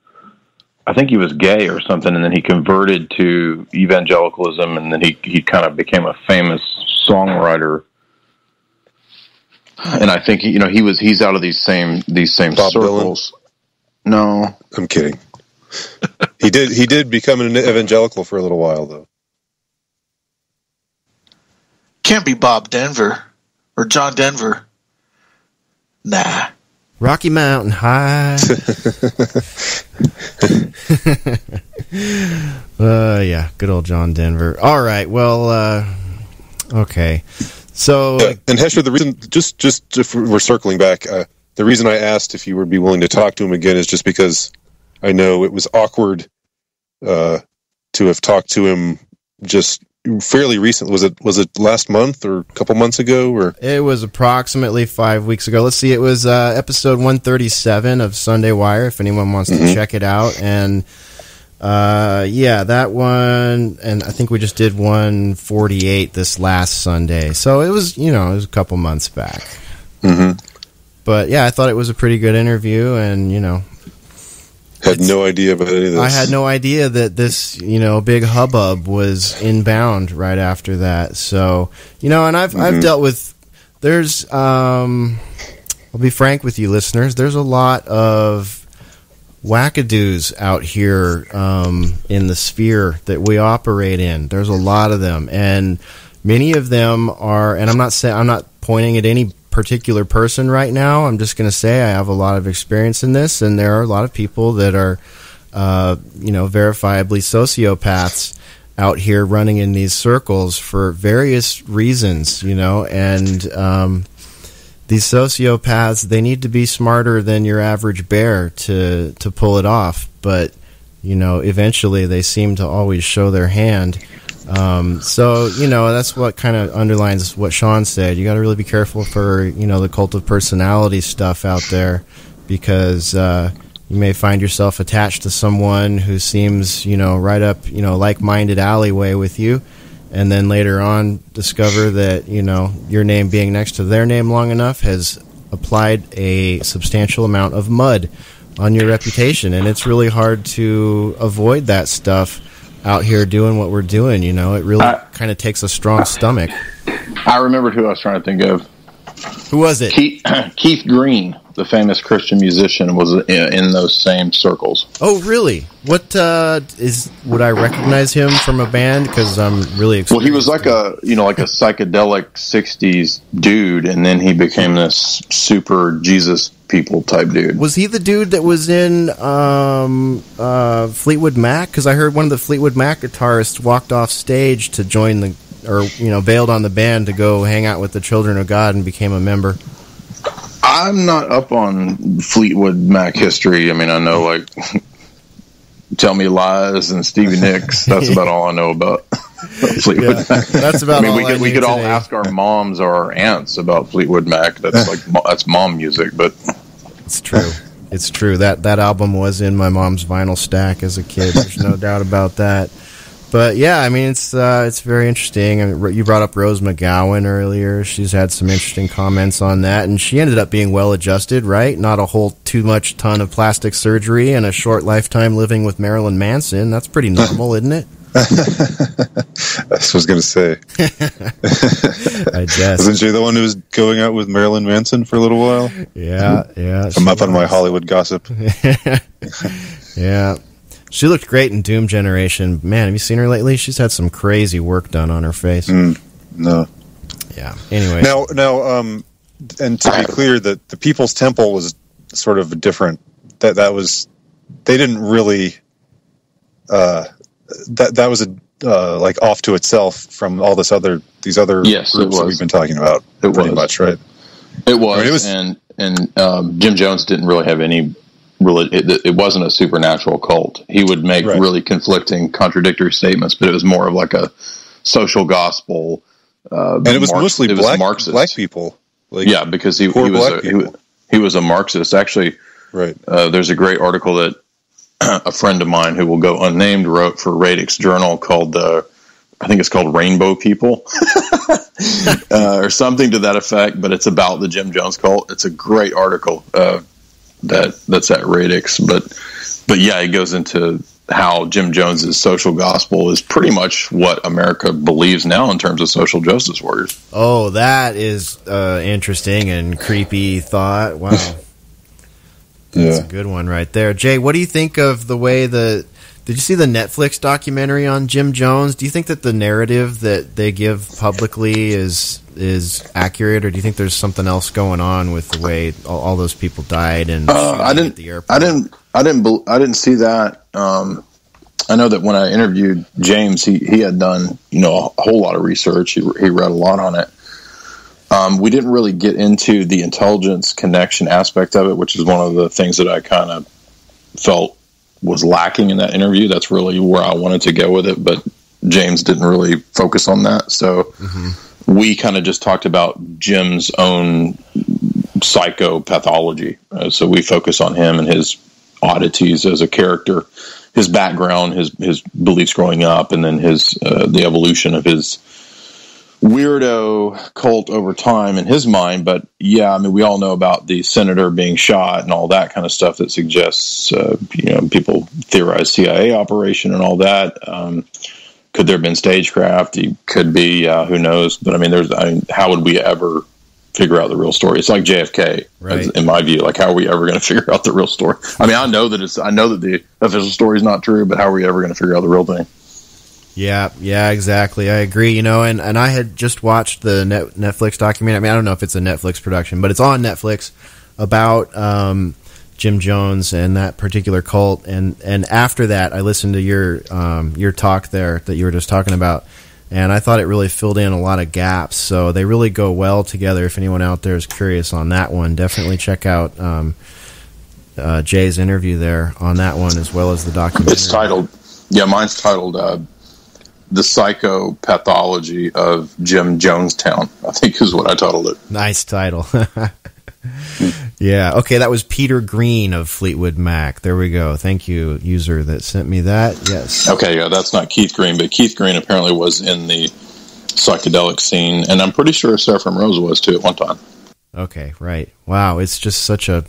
I think he was gay or something, and then he converted to evangelicalism, and then he kind of became a famous songwriter. And I think he's out of these same Bob circles. Dylan? No, I'm kidding. He did become an evangelical for a little while though. Can't be Bob Denver or John Denver. Nah. Rocky Mountain High. Yeah, good old John Denver. All right, well, okay. So, and Hesher, the reason, just if we're circling back, the reason I asked if you would be willing to talk to him again is just because I know it was awkward to have talked to him just fairly recent. Was it last month or a couple months ago? Or it was approximately 5 weeks ago. Let's see, it was episode 137 of Sunday Wire, if anyone wants to check it out. And yeah, that one, and I think we just did 148 this last Sunday. So it was, it was a couple months back. But yeah, I thought it was a pretty good interview, and had no idea about any of this. I had no idea that this, big hubbub was inbound right after that. So, and I've dealt with, I'll be frank with you listeners, there's a lot of wackadoos out here in the sphere that we operate in. There's a lot of them, and many of them are, and I'm not pointing at any particular person right now. I'm just going to say I have a lot of experience in this, and there are a lot of people that are verifiably sociopaths out here running in these circles for various reasons, and these sociopaths, they need to be smarter than your average bear to pull it off, but eventually they seem to always show their hand. So that's what kind of underlines what Shawn said. You got to really be careful for the cult of personality stuff out there, because you may find yourself attached to someone who seems right up like-minded alleyway with you, and then later on discover that your name being next to their name long enough has applied a substantial amount of mud on your reputation, and it's really hard to avoid that stuff out here doing what we're doing. It really kind of takes a strong stomach. I remembered who I was trying to think of. Who was it? Keith Green, the famous Christian musician, was in those same circles. Oh, really? What would I recognize him from a band? Because I'm really excited. Well, he was like a psychedelic '60s dude, and then he became this super Jesus people type dude. Was he the dude that was in Fleetwood Mac? Because I heard one of the Fleetwood Mac guitarists walked off stage to join bailed on the band to go hang out with the Children of God and became a member. I'm not up on Fleetwood Mac history. I mean, I know Tell Me Lies and Stevie Nicks. That's about all I know about Fleetwood Mac. That's about all I we could all ask our moms or our aunts about Fleetwood Mac. That's that's mom music, but it's true. It's true. That album was in my mom's vinyl stack as a kid. There's no doubt about that. But yeah, I mean, it's very interesting. I mean, you brought up Rose McGowan earlier. She's had some interesting comments on that, and she ended up being well adjusted, right? Not a whole ton of plastic surgery and a short lifetime living with Marilyn Manson. That's pretty normal, isn't it? I was going to say. I guess. Wasn't she the one who was going out with Marilyn Manson for a little while? Yeah. I'm up on my Hollywood gossip. Yeah. She looked great in Doom Generation. Man, have you seen her lately? She's had some crazy work done on her face. No. Yeah. Anyway. Now, and to be clear, that the People's Temple was sort of different. That was, they didn't really, that was like off to itself from all these other groups that we've been talking about. Pretty much, right? It was, and Jim Jones didn't really have any. It wasn't a supernatural cult. He would make really conflicting, contradictory statements, but it was more of like a social gospel. And it was mostly black people. Like, yeah, because he was a Marxist. Actually, there's a great article that a friend of mine who will go unnamed wrote for Radix Journal called I think it's called Rainbow People or something to that effect, but it's about the Jim Jones cult. It's a great article. That's at Radix, but yeah, it goes into how Jim Jones's social gospel is pretty much what America believes now in terms of social justice warriors. Oh, that is interesting and creepy thought. Wow. That's a good one right there. Jay, what do you think of the way did you see the Netflix documentary on Jim Jones? Do you think that the narrative that they give publicly is accurate, or do you think there's something else going on with the way all those people died and at the airport? I didn't see that. I know that when I interviewed James, he had done a whole lot of research. He read a lot on it. We didn't really get into the intelligence connection aspect of it, which is one of the things that I kind of felt was lacking in that interview. That's really where I wanted to go with it, but James didn't really focus on that. So we kind of just talked about Jim's own psychopathology. So we focus on him and his oddities as a character, his background, his beliefs growing up, and then the evolution of his weirdo cult over time in his mind. But yeah, I mean, we all know about the senator being shot and all that kind of stuff that suggests, people theorize CIA operation and all that. Could there have been stagecraft? He could be, who knows? But I mean, how would we ever figure out the real story? It's like JFK, in my view. Like, how are we ever going to figure out the real story? I mean, I know that the official story is not true, but how are we ever going to figure out the real thing? Yeah, exactly. I agree. And I had just watched the Netflix documentary. I mean, I don't know if it's a Netflix production, but it's on Netflix about Jim Jones and that particular cult. And after that, I listened to your talk there that you were just talking about, and I thought it really filled in a lot of gaps. So they really go well together. If anyone out there is curious on that one, definitely check out Jay's interview there on that one, as well as the documentary. It's titled, mine's titled The Psychopathology of Jim Jonestown, I think is what I titled it. Nice title. Yeah. Okay, that was Peter Green of Fleetwood Mac. There we go. Thank you, user that sent me that. Yes. Okay, yeah, that's not Keith Green, but Keith Green apparently was in the psychedelic scene, and I'm pretty sure Seraphim Rose was too at one time. Okay, right. Wow, it's just such a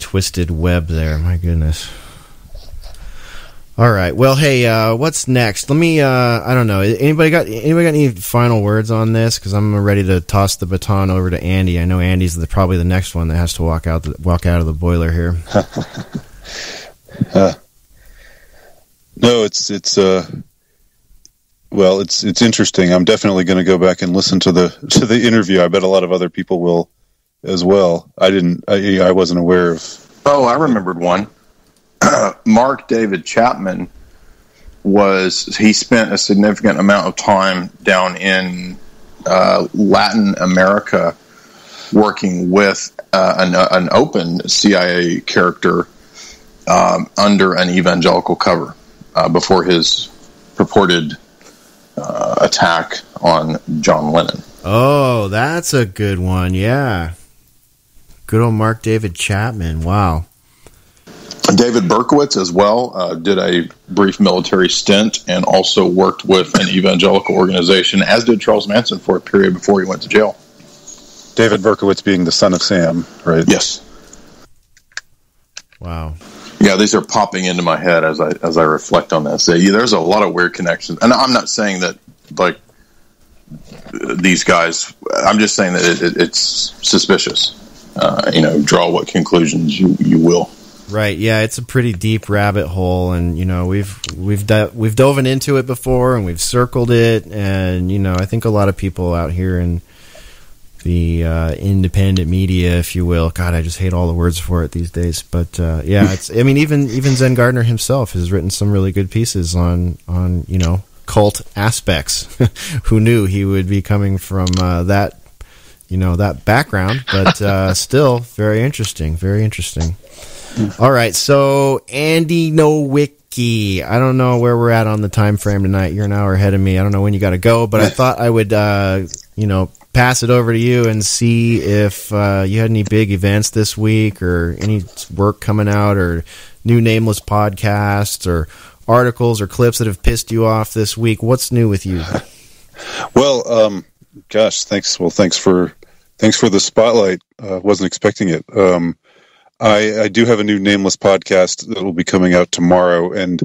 twisted web there. My goodness. All right. Well, hey, what's next? Let me. I don't know. Anybody got any final words on this? Because I'm ready to toss the baton over to Andy. I know Andy's probably the next one that has to walk out of the boiler here. No, it's interesting. I'm definitely going to go back and listen to the interview. I bet a lot of other people will as well. I wasn't aware of. Oh, I remembered one. Mark David Chapman he spent a significant amount of time down in Latin America working with an open CIA character under an evangelical cover before his purported attack on John Lennon. Oh, that's a good one. Yeah. Good old Mark David Chapman. Wow. David Berkowitz as well did a brief military stint and also worked with an evangelical organization, as did Charles Manson for a period before he went to jail. David Berkowitz being the son of Sam, right? Yes. Wow. Yeah, these are popping into my head as I reflect on this. There's a lot of weird connections, and I'm not saying that like these guys. I'm just saying that it's suspicious. Draw what conclusions you will. Right. Yeah, it's a pretty deep rabbit hole, and we've dove into it before, and we've circled it, and I think a lot of people out here in the independent media, if you will. God, I just hate all the words for it these days. But it's. I mean, even Zen Gardner himself has written some really good pieces on cult aspects. Who knew he would be coming from that background? But still, very interesting. Very interesting. All right, so Andy Nowicki. I don't know where we're at on the time frame tonight. You're an hour ahead of me. I don't know when you got to go, but I thought I would, pass it over to you and see if you had any big events this week or any work coming out or new nameless podcasts or articles or clips that have pissed you off this week. What's new with you? Well, thanks. Well, thanks for the spotlight. Wasn't expecting it. I do have a new nameless podcast that will be coming out tomorrow, and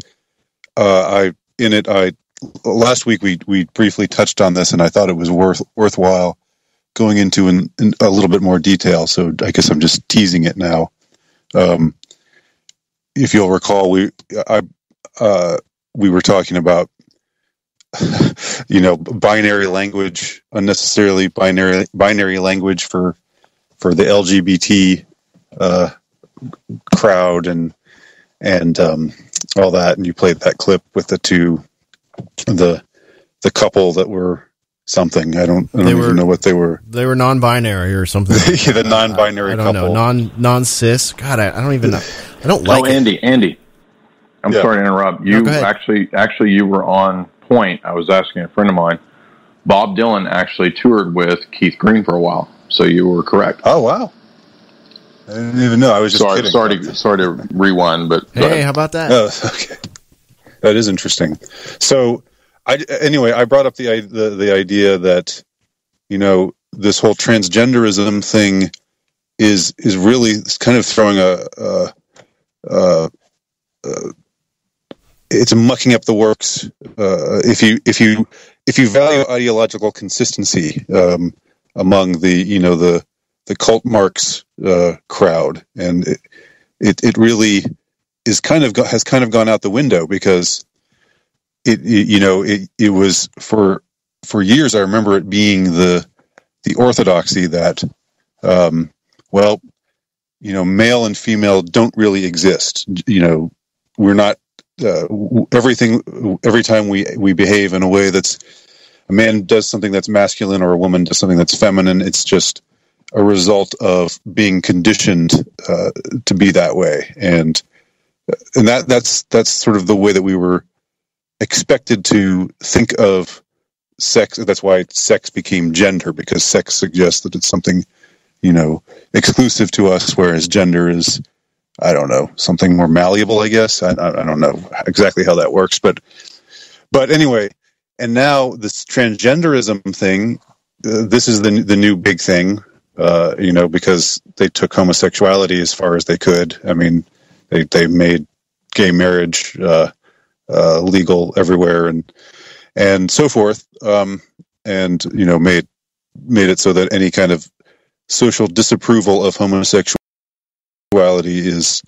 last week we briefly touched on this, and I thought it was worthwhile going into in a little bit more detail. So I guess I'm just teasing it now. If you'll recall, we were talking about binary language, unnecessarily binary language for the LGBT crowd and all that, and you played that clip with the couple that were something. I don't even know what they were. They were non-binary or something. Yeah, the non-binary couple. I don't know. Non-cis. God, I don't even know. I don't like it. Andy. I'm sorry to interrupt. You actually you were on point. I was asking a friend of mine. Bob Dylan actually toured with Keith Green for a while, so you were correct. Oh, wow. I didn't even know. I was just kidding. Sorry to rewind, but hey, how about that? Oh, okay, that is interesting. So, I brought up the idea that this whole transgenderism thing is really kind of throwing it's mucking up the works. If you value ideological consistency among the cult Marx crowd, and it really is has kind of gone out the window, because it was for years. I remember it being the orthodoxy that male and female don't really exist. We're not every time we behave in a way that's a man does something that's masculine or a woman does something that's feminine, it's just a result of being conditioned to be that way, and that's sort of the way that we were expected to think of sex. That's why sex became gender, because sex suggests that it's something exclusive to us, whereas gender is, I don't know, something more malleable, I guess. I don't know exactly how that works, but anyway. And now this transgenderism thing, this is the new big thing. Because they took homosexuality as far as they could. I mean, they made gay marriage legal everywhere and so forth, and made it so that any kind of social disapproval of homosexuality is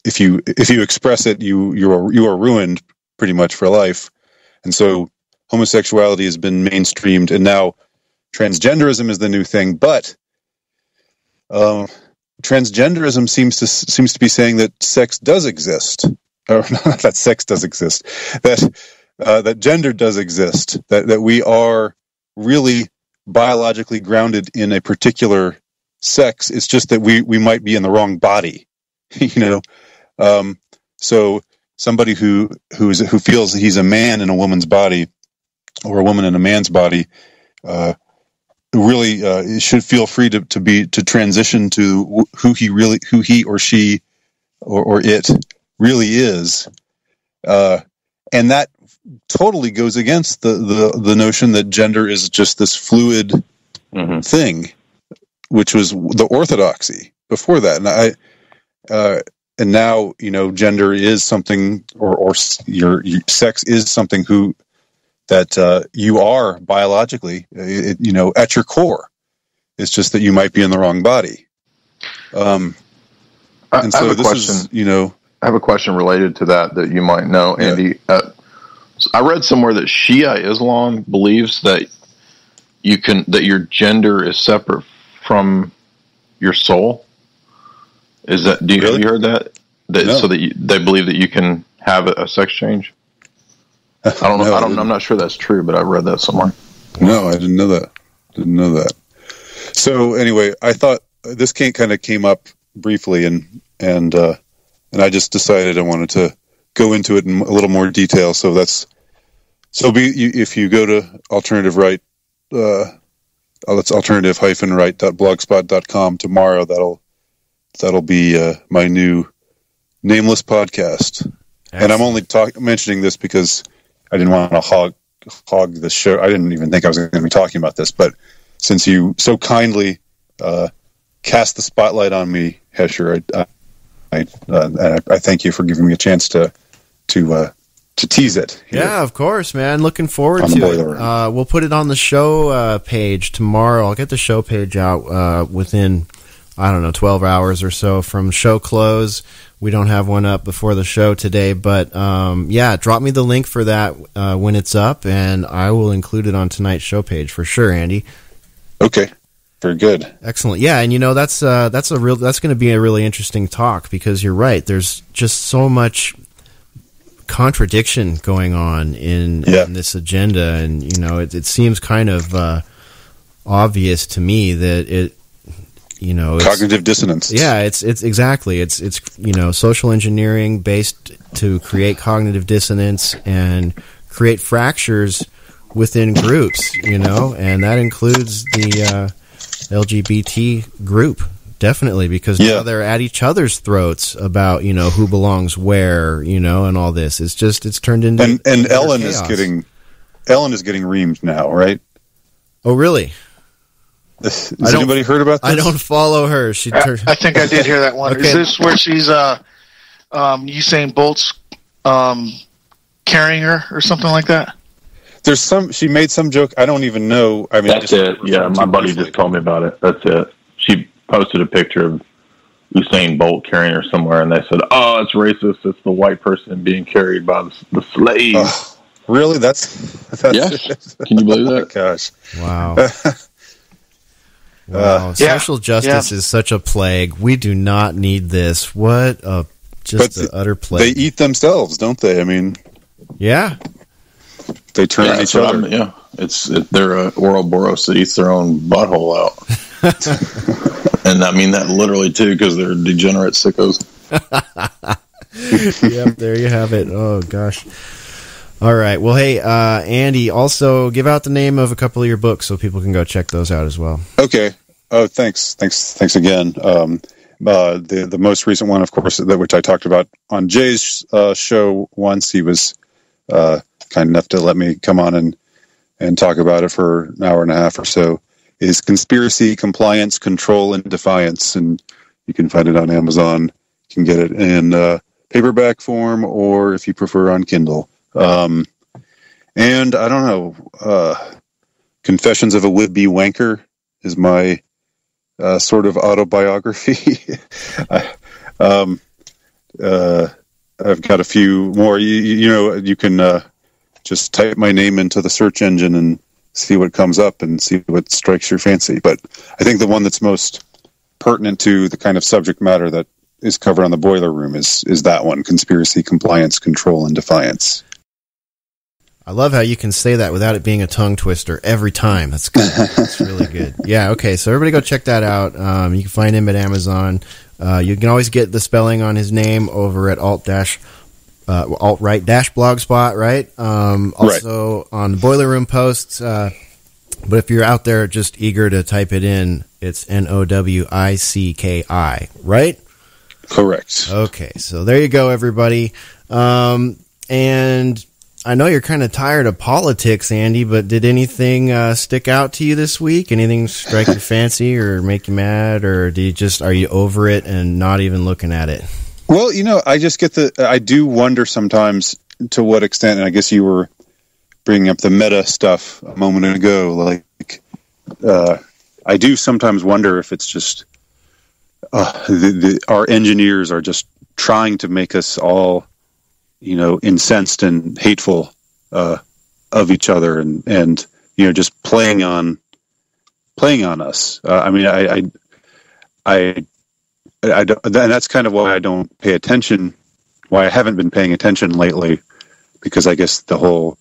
if you express it, you are ruined pretty much for life. And so homosexuality has been mainstreamed, and now transgenderism is the new thing, but transgenderism seems to be saying that sex does exist, or not that sex does exist, that gender does exist, that we are really biologically grounded in a particular sex. It's just that we might be in the wrong body, So somebody who feels that he's a man in a woman's body, or a woman in a man's body, really should feel free to transition to who he or she or it really is, and that totally goes against the notion that gender is just this fluid thing, which was the orthodoxy before that. And now, gender is something, or your sex is something that you are biologically, at your core. It's just that you might be in the wrong body. I have a question related to that you might know, Andy. I read somewhere that Shia Islam believes that that your gender is separate from your soul. Is that? Have you heard that? No. So that they believe that you can have a sex change. I don't know. I'm not sure that's true, but I read that somewhere. No, I didn't know that. So anyway, I thought this kind of came up briefly, and I just decided I wanted to go into it in a little more detail. If you go to alternative right, that's alternative-right.blogspot.com tomorrow. That'll be my new nameless podcast. Excellent. And I'm only mentioning this because I didn't want to hog the show. I didn't even think I was going to be talking about this, but since you so kindly cast the spotlight on me, Hesher, I thank you for giving me a chance to tease it. Yeah, of course, man. Looking forward to it. We'll put it on the show page tomorrow. I'll get the show page out within 12 hours or so from show close. We don't have one up before the show today, but drop me the link for that when it's up, and I will include it on tonight's show page for sure, Andy. Okay, very good, excellent. Yeah, and that's going to be a really interesting talk because you're right. There's just so much contradiction going on in this agenda, and it seems kind of obvious to me that it. Cognitive dissonance. Yeah, it's exactly. It's social engineering based to create cognitive dissonance and create fractures within groups, and that includes the LGBT group, definitely, because now they're at each other's throats about, who belongs where, and all this. It's turned into and Ellen chaos. Ellen is getting reamed now, right? Oh, really? Has anybody heard about this? I don't follow her. I think I did hear that one. Okay. Is this where she's Usain Bolt's carrying her or something like that? She made some joke. I don't even know. I mean, that's it. Yeah, my buddy just told me about it. That's it. She posted a picture of Usain Bolt carrying her somewhere, and they said, "Oh, it's racist. It's the white person being carried by the slave." Really? That's yes. Can you believe that? Oh, gosh! Wow. Wow, social justice is such a plague. We do not need this. What an utter plague. They eat themselves, don't they? I mean, yeah. They turn on each other. They're a Ouroboros that eats their own butthole out. And I mean that literally, too, because they're degenerate sickos. Yep, there you have it. Oh, gosh. All right. Well, hey, Andy, also give out the name of a couple of your books so people can go check those out as well. Okay. Oh, thanks again. The most recent one, of course, which I talked about on Jay's show once. He was kind enough to let me come on and talk about it for an hour and a half or so, is Conspiracy, Compliance, Control, and Defiance. And you can find it on Amazon. You can get it in paperback form, or if you prefer, on Kindle. And I don't know, Confessions of a Would-Be Wanker is my sort of autobiography. I've got a few more. You can just type my name into the search engine and see what comes up and see what strikes your fancy. But I think the one that's most pertinent to the kind of subject matter that is covered on the Boiler Room is that one, Conspiracy, Compliance, Control, and Defiance. I love how you can say that without it being a tongue twister every time. That's good. That's really good. Yeah, okay, so everybody go check that out. You can find him at Amazon. You can always get the spelling on his name over at alt-right-blogspot, right? Also on the Boiler Room posts, But if you're out there just eager to type it in, it's Nowicki, right? Correct. Okay, so there you go, everybody. And I know you're kind of tired of politics, Andy, but did anything stick out to you this week? Anything strike your fancy or make you mad, or are you over it and not even looking at it? Well, I just I do wonder sometimes to what extent, and I guess you were bringing up the meta stuff a moment ago, like, I do sometimes wonder if it's just our engineers are just trying to make us all, incensed and hateful of each other, and just playing on us. I don't, and that's kind of why I don't pay attention. Why I haven't been paying attention lately, because I guess the whole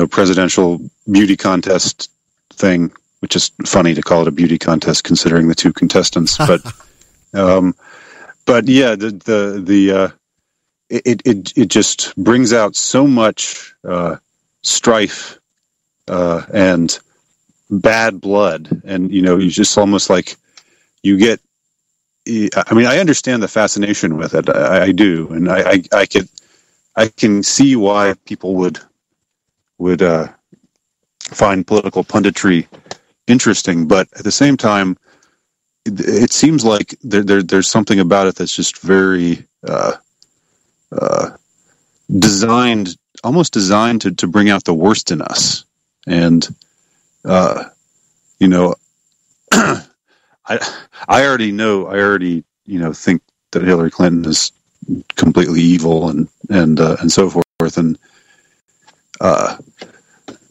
presidential beauty contest thing, which is funny to call it a beauty contest considering the two contestants, but yeah, it just brings out so much strife and bad blood, and you just almost like you get. I understand the fascination with it. I do, and I can see why people would find political punditry interesting, but at the same time, it seems like there's something about it that's just very designed to bring out the worst in us. And I already think that Hillary Clinton is completely evil and so forth, and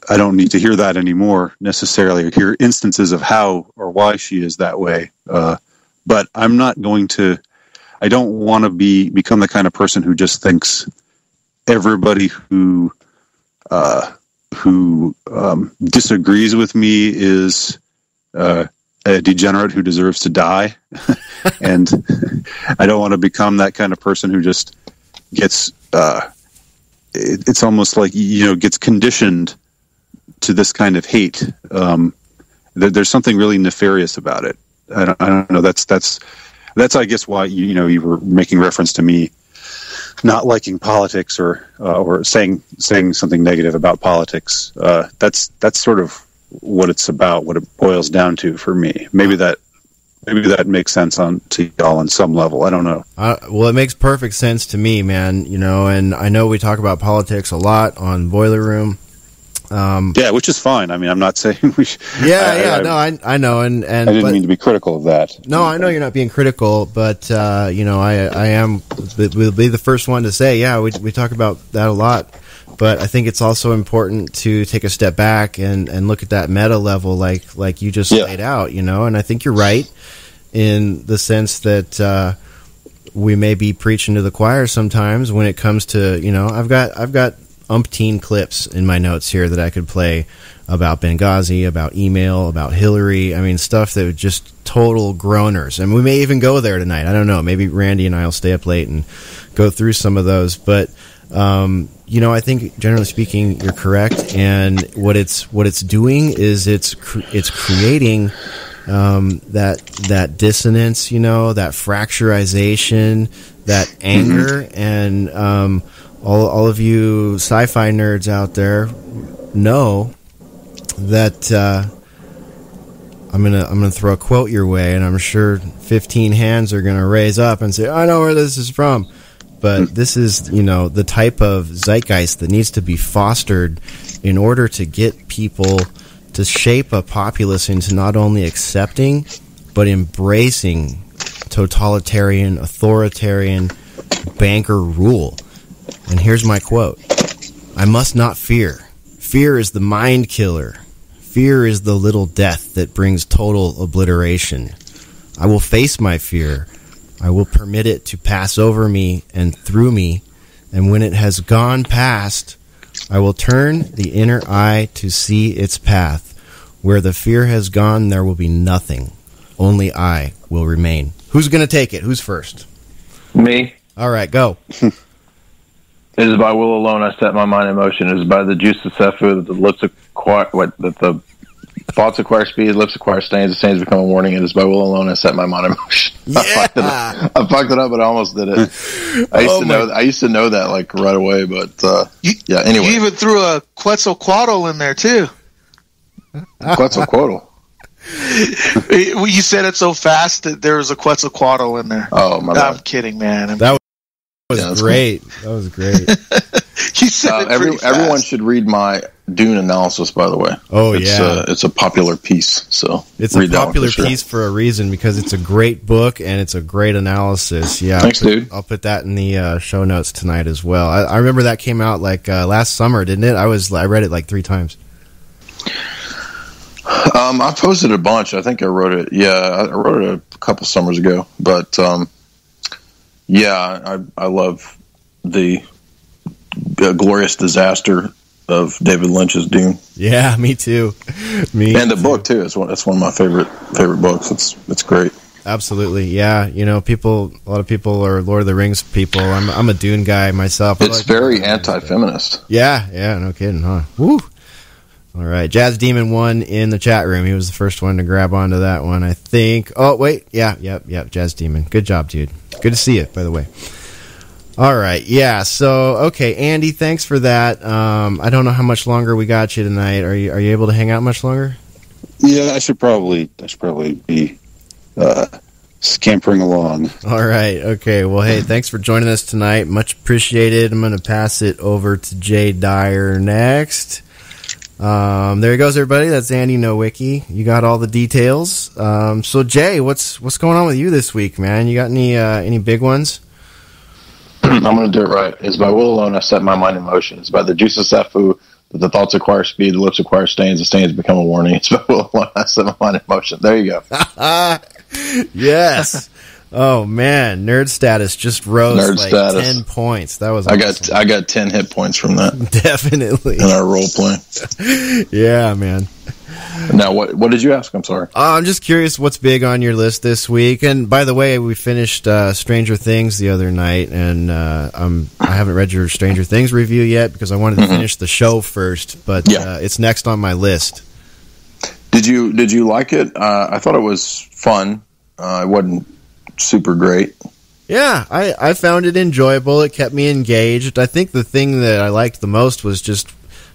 I don't need to hear that anymore necessarily, or hear instances of how or why she is that way. But I'm not going to. I don't want to become the kind of person who just thinks everybody who disagrees with me is a degenerate who deserves to die. And I don't want to become that kind of person who just gets. It's almost like gets conditioned to this kind of hate. There's something really nefarious about it. I don't know. That's I guess why you were making reference to me not liking politics or saying something negative about politics. That's sort of what it's about, what it boils down to for me. Maybe that makes sense to y'all on some level. I don't know. Well, it makes perfect sense to me, man. And I know we talk about politics a lot on Boiler Room. Yeah, which is fine. I mean, I'm not saying we should. I know, and I didn't mean to be critical of that. No, I know you're not being critical, but I am. Will be the first one to say, yeah, we talk about that a lot. But I think it's also important to take a step back and look at that meta level, like you just laid out, And I think you're right in the sense that we may be preaching to the choir sometimes when it comes to, I've got umpteen clips in my notes here that I could play about Benghazi, about email, about Hillary. I mean, stuff that was just total groaners. And we may even go there tonight. I don't know. Maybe Randy and I will stay up late and go through some of those. But, I think generally speaking, you're correct. And what it's doing is it's creating that dissonance, that fracturization, that anger, and all of you sci-fi nerds out there know that I'm gonna throw a quote your way, and I'm sure 15 hands are gonna raise up and say, "I know where this is from." But this is, the type of zeitgeist that needs to be fostered in order to get people to shape a populace into not only accepting but embracing totalitarian, authoritarian banker rule. And here's my quote. "I must not fear. Fear is the mind killer. Fear is the little death that brings total obliteration. I will face my fear. I will permit it to pass over me and through me. And when it has gone past, I will turn the inner eye to see its path. Where the fear has gone, there will be nothing. Only I will remain." Who's going to take it? Who's first? Me. All right, go. It is by will alone I set my mind in motion. It is by the juice of Sefu that the lips of the thoughts acquire speed, lips acquire stains, the stains become a warning. It is by will alone I set my mind in motion. Yeah. I fucked it up, but I almost did it. I used to know that like right away, but anyway. You even threw a Quetzalcoatl in there too. Quetzalcoatl. You said it so fast that there was a Quetzalcoatl in there. Oh my God. I'm kidding, man. That was great. Cool. That was great. You said everyone should read my Dune Analysis, by the way. Oh, yeah. It's a popular piece. So it's a popular piece for a reason, because it's a great book and it's a great analysis. Yeah. Thanks, dude. I'll put that in the show notes tonight as well. I remember that came out like last summer, didn't it? I read it like 3 times. I posted a bunch. I think I wrote it. Yeah, I wrote it a couple summers ago. But I love the glorious disaster of David Lynch's Dune. Yeah, me too. And the book too. It's one of my favorite books. It's great. Absolutely, yeah. You know, a lot of people are Lord of the Rings people. I'm a Dune guy myself. It's very anti-feminist. Yeah, no kidding, huh? Woo. All right, Jazz Demon 1 in the chat room. He was the first one to grab onto that one, I think. Oh, wait, yep, Jazz Demon. Good job, dude. Good to see you, by the way. All right, yeah. So, okay, Andy, thanks for that. I don't know how much longer we got you tonight. Are you able to hang out much longer? Yeah, I should probably be scampering along. All right, okay. Well, hey, thanks for joining us tonight. Much appreciated. I'm going to pass it over to Jay Dyer next. There he goes, everybody. That's Andy Nowicki. You got all the details. So Jay, what's going on with you this week, man? You got any big ones? I'm going to do it right. It's by will alone I set my mind in motion. It's by the juice of Sefu that the thoughts acquire speed, the lips acquire stains, the stains become a warning. It's by will alone I set my mind in motion. There you go. Yes. Oh man, nerd status just rose 10 points. That was awesome. I got 10 hit points from that. Definitely. In our role play. Yeah, man. Now, what did you ask? I'm sorry. I'm just curious what's big on your list this week. And by the way, we finished Stranger Things the other night, and I haven't read your Stranger Things review yet because I wanted to finish the show first. But it's next on my list. Did you like it? I thought it was fun. It wasn't super great. Yeah, I found it enjoyable. It kept me engaged. I think the thing that I liked the most was just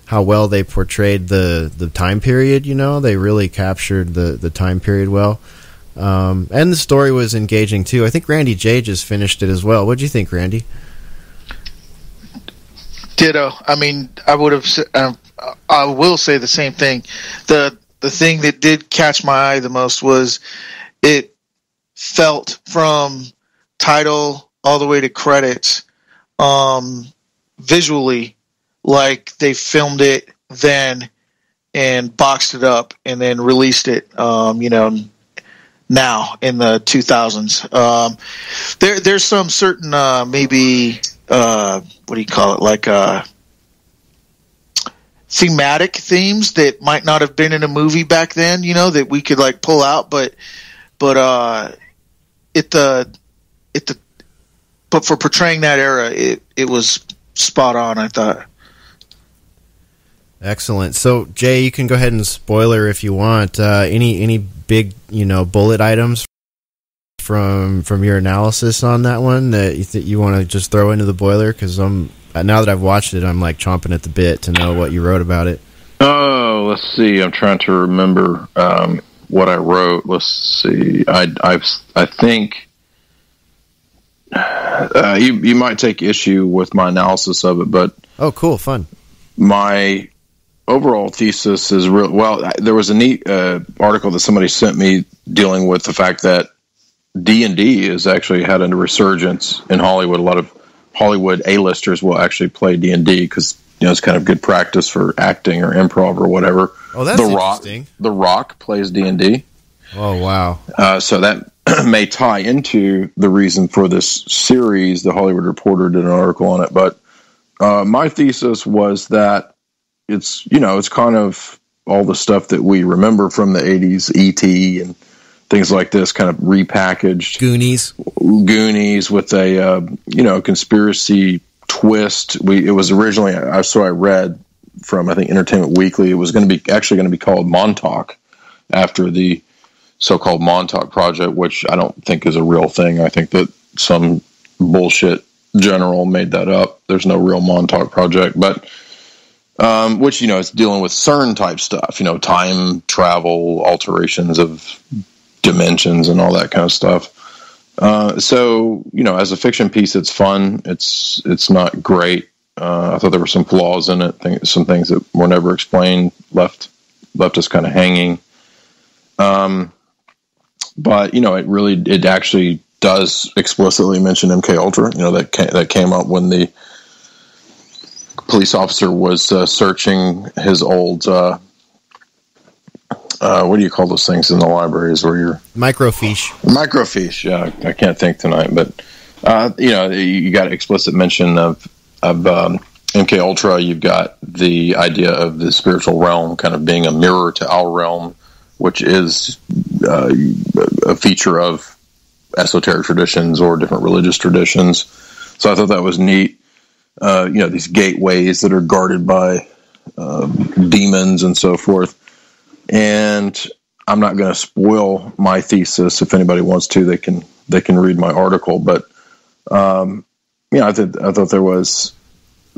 how well they portrayed the time period. You know, they really captured the time period well. And the story was engaging too. I think Randy J just finished it as well. What do you think, Randy? Ditto. I mean, I will say the same thing. The thing that did catch my eye the most was it felt from title all the way to credits visually like they filmed it then and boxed it up and then released it now in the 2000s. There's some certain maybe what do you call it, like thematic themes that might not have been in a movie back then, that we could like pull out, but for portraying that era, it was spot on, I thought. Excellent. So, Jay, you can go ahead and spoiler if you want. Any big, bullet items from your analysis on that one that you want to just throw into the boiler? Because now that I've watched it, I'm like chomping at the bit to know what you wrote about it. Oh, let's see. I'm trying to remember what I wrote. Let's see. I think you might take issue with my analysis of it, but oh, cool, fun. My overall thesis is real. Well, there was a neat article that somebody sent me dealing with the fact that D&D has actually had a resurgence in Hollywood. A lot of Hollywood A-listers will actually play D&D because it's kind of good practice for acting or improv or whatever. Oh, that's interesting. The Rock plays D&D. Oh, wow. So that may tie into the reason for this series. The Hollywood Reporter did an article on it, but my thesis was that it's kind of all the stuff that we remember from the 80s, E.T. and things like this, kind of repackaged. Goonies with a conspiracy twist. It was originally, I read from, I think, Entertainment Weekly. It was going to be called Montauk, after the so-called Montauk Project, which I don't think is a real thing. I think that some bullshit general made that up. There's no real Montauk Project, but which, it's dealing with CERN type stuff, time travel, alterations of dimensions and all that kind of stuff. So, as a fiction piece, it's fun. It's not great. I thought there were some flaws in it, some things that were never explained, left us kind of hanging. But it actually does explicitly mention MK Ultra. That came up when the police officer was searching his old. What do you call those things in the libraries where you're microfiche? Microfiche. Yeah, I can't think tonight, but you got explicit mention of MK Ultra. You've got the idea of the spiritual realm kind of being a mirror to our realm, which is a feature of esoteric traditions or different religious traditions. So I thought that was neat. These gateways that are guarded by demons and so forth. And I'm not going to spoil my thesis. If anybody wants to, they can read my article. But I thought there was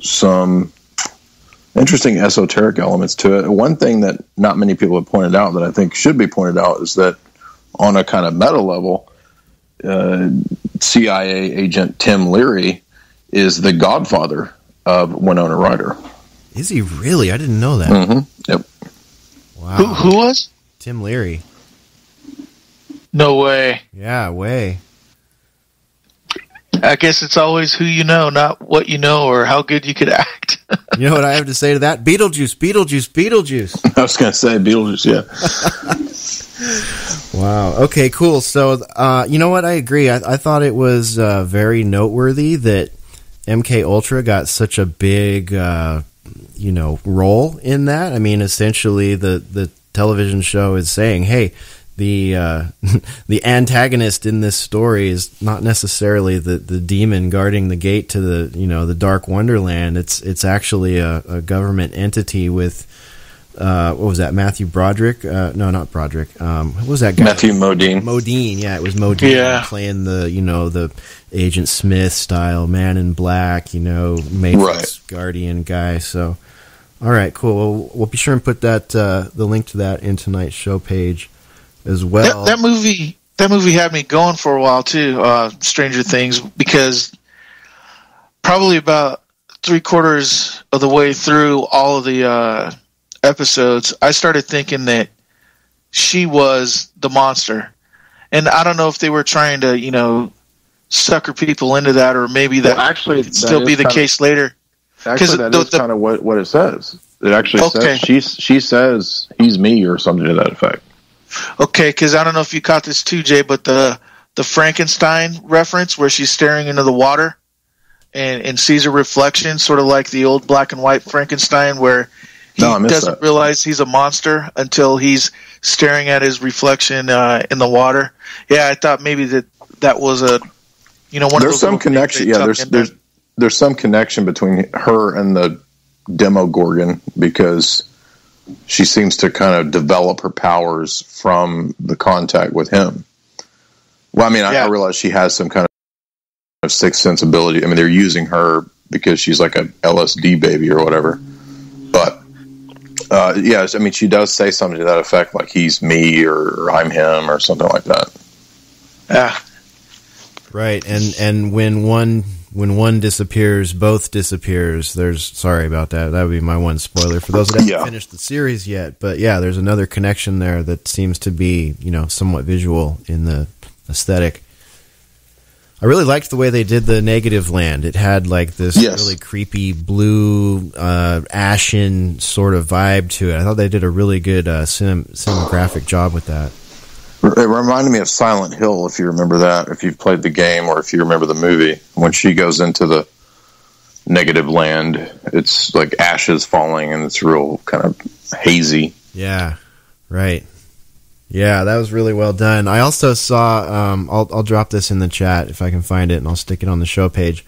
some interesting esoteric elements to it. One thing that not many people have pointed out that I think should be pointed out is that on a kind of meta level, CIA agent Tim Leary is the godfather of Winona Ryder. Is he really? I didn't know that. Mm-hmm. Yep. Wow. Who was? Tim Leary. No way. Yeah, way. I guess it's always who you know, not what you know or how good you could act. You know what I have to say to that? Beetlejuice, Beetlejuice, Beetlejuice. I was going to say Beetlejuice, yeah. Wow. Okay, cool. So, you know what? I agree. I thought it was very noteworthy that MK Ultra got such a big, role in that. I mean, essentially, the television show is saying, "Hey, the antagonist in this story is not necessarily the demon guarding the gate to the dark wonderland. It's actually a government entity with." What was that? Matthew Broderick? No, not Broderick. What was that guy? Matthew Modine. Modine, yeah, it was Modine playing the Agent Smith style Man in Black, Matrix Guardian guy. So, all right, cool. We'll be sure and put that the link to that in tonight's show page as well. That movie had me going for a while too. Stranger Things, because probably about 3/4 of the way through all of the episodes, I started thinking that she was the monster, and I don't know if they were trying to, sucker people into that, or maybe that could still be the case later. Actually, that is kind of what it says. It actually says she says he's me or something to that effect. Okay, because I don't know if you caught this too, Jay, but the Frankenstein reference where she's staring into the water and sees a reflection, sort of like the old black and white Frankenstein, where he doesn't realize he's a monster until he's staring at his reflection in the water. Yeah, I thought maybe that was one of those. There's some connection. Yeah, there's some connection between her and the Demogorgon, because she seems to kind of develop her powers from the contact with him. Well, I mean, I realize she has some kind of sixth sensibility. I mean, they're using her because she's like a LSD baby or whatever. But I mean, she does say something to that effect, like he's me or I'm him or something like that. Yeah. Right, and when one disappears, both disappears. Sorry about that. That would be my one spoiler for those that haven't finished the series yet. But yeah, there's another connection there that seems to be, somewhat visual in the aesthetic. I really liked the way they did the negative land. It had like this really creepy blue, ashen sort of vibe to it. I thought they did a really good cinematographic job with that. It reminded me of Silent Hill, if you remember that, if you've played the game or if you remember the movie. When she goes into the negative land, it's like ashes falling and it's real kind of hazy. Yeah, right. Yeah, that was really well done. I also saw, I'll drop this in the chat if I can find it, and I'll stick it on the show page.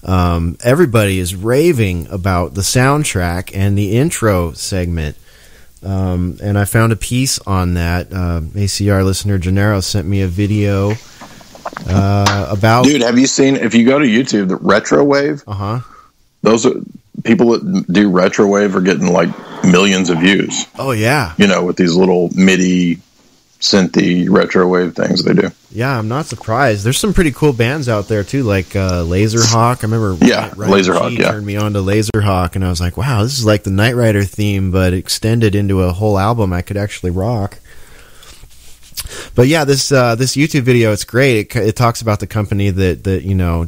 everybody is raving about the soundtrack and the intro segment. And I found a piece on that. ACR listener Gennaro sent me a video about. Dude, have you seen? If you go to YouTube, the Retrowave. Those are people that do Retrowave are getting like millions of views. Oh yeah, with these little MIDI synthy Retrowave things they do. Yeah, I'm not surprised. There's some pretty cool bands out there too, like Laserhawk. I remember Laserhawk turned me on to Laserhawk, and I was like, wow, this is like the Knight Rider theme, but extended into a whole album I could actually rock. But yeah, this YouTube video, it's great. It talks about the company that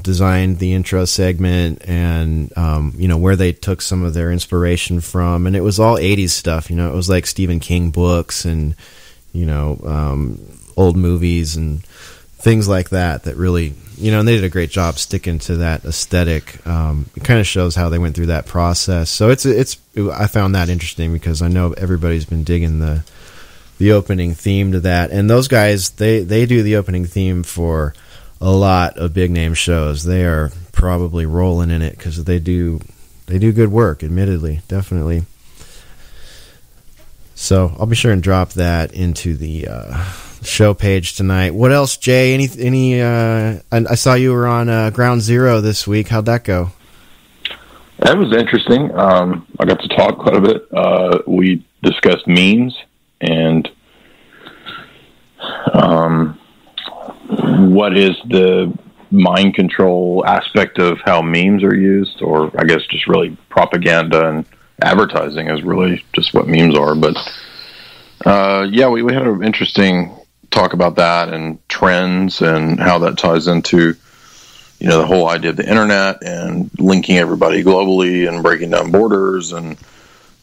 designed the intro segment and where they took some of their inspiration from, and it was all 80s stuff. It was like Stephen King books and old movies and things like that really, and they did a great job sticking to that aesthetic. It kind of shows how they went through that process. So I found that interesting because I know everybody's been digging the opening theme to that. And those guys, they do the opening theme for a lot of big name shows. They are probably rolling in it because they do good work, admittedly, definitely. So I'll be sure and drop that into the show page tonight. What else, Jay? Any? I saw you were on Ground Zero this week. How'd that go? That was interesting. I got to talk quite a bit. We discussed memes and what is the mind control aspect of how memes are used, or I guess just really propaganda and advertising is really just what memes are. But we had an interesting talk about that and trends and how that ties into the whole idea of the internet and linking everybody globally and breaking down borders and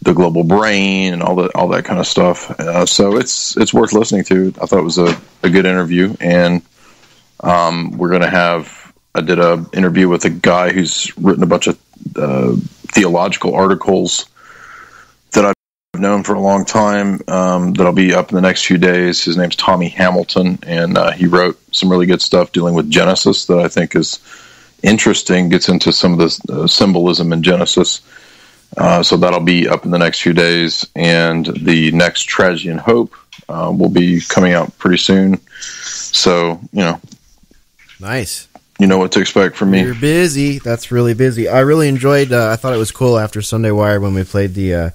the global brain and all that kind of stuff. So it's worth listening to. I thought it was a good interview, and we're going to have. I did an interview with a guy who's written a bunch of theological articles that I've known for a long time. That'll be up in the next few days. His name's Tommy Hamilton, and he wrote some really good stuff dealing with Genesis that I think is interesting. Gets into some of the symbolism in Genesis. So that'll be up in the next few days, and the next Tragedy and Hope will be coming out pretty soon. So nice. You know what to expect from me. You're busy. That's really busy. I really enjoyed. I thought it was cool after Sunday Wire when we played the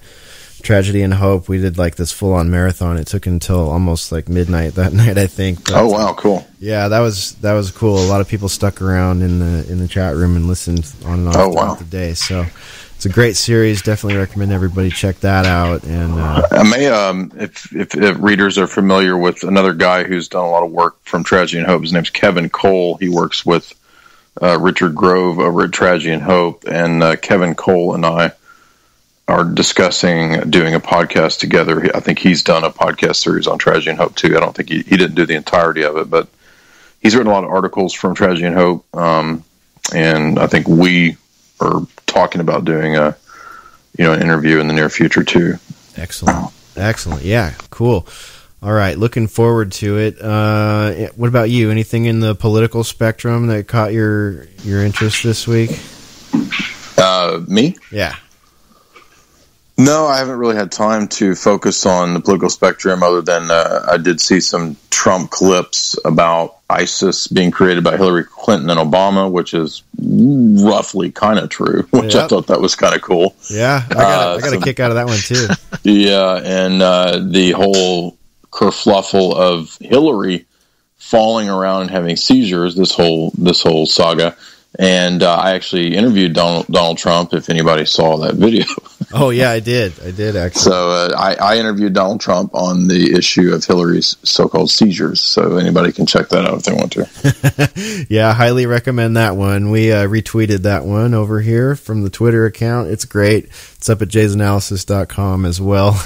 Tragedy and Hope. We did like this full-on marathon. It took until almost like midnight that night, I think. But, oh wow, cool. Yeah, that was cool. A lot of people stuck around in the chat room and listened on and off throughout the day. So. It's a great series. Definitely recommend everybody check that out. And I may, if readers are familiar with another guy who's done a lot of work from Tragedy and Hope, his name's Kevin Cole. He works with Richard Grove over at Tragedy and Hope, and Kevin Cole and I are discussing doing a podcast together. I think he's done a podcast series on Tragedy and Hope too. I don't think he didn't do the entirety of it, but he's written a lot of articles from Tragedy and Hope, and I think we are talking about doing an interview in the near future too. Excellent. Yeah, cool. All right, looking forward to it. What about you? Anything in the political spectrum that caught your interest this week? Me? Yeah. No, I haven't really had time to focus on the political spectrum other than I did see some Trump clips about ISIS being created by Hillary Clinton and Obama, which is roughly kind of true, which I thought that was kind of cool. Yeah, I got a kick out of that one too. Yeah, and the whole kerfluffle of Hillary falling around and having seizures, this whole saga. And I actually interviewed Donald Trump, if anybody saw that video. Oh, yeah, I did actually. So I interviewed Donald Trump on the issue of Hillary's so-called seizures. So anybody can check that out if they want to. Yeah, I highly recommend that one. We retweeted that one over here from the Twitter account. It's great. It's up at jaysanalysis.com as well.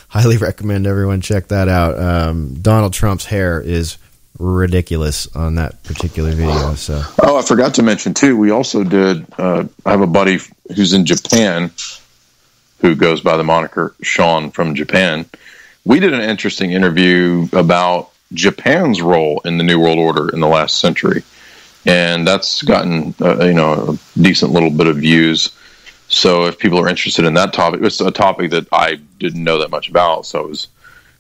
Highly recommend everyone check that out. Donald Trump's hair is ridiculous on that particular video. So I forgot to mention too, we also did I have a buddy who's in Japan who goes by the moniker Shawn from Japan. We did an interesting interview about Japan's role in the New World Order in the last century. and that's gotten a decent little bit of views. So if people are interested in that topic, it's a topic that I didn't know that much about, so I was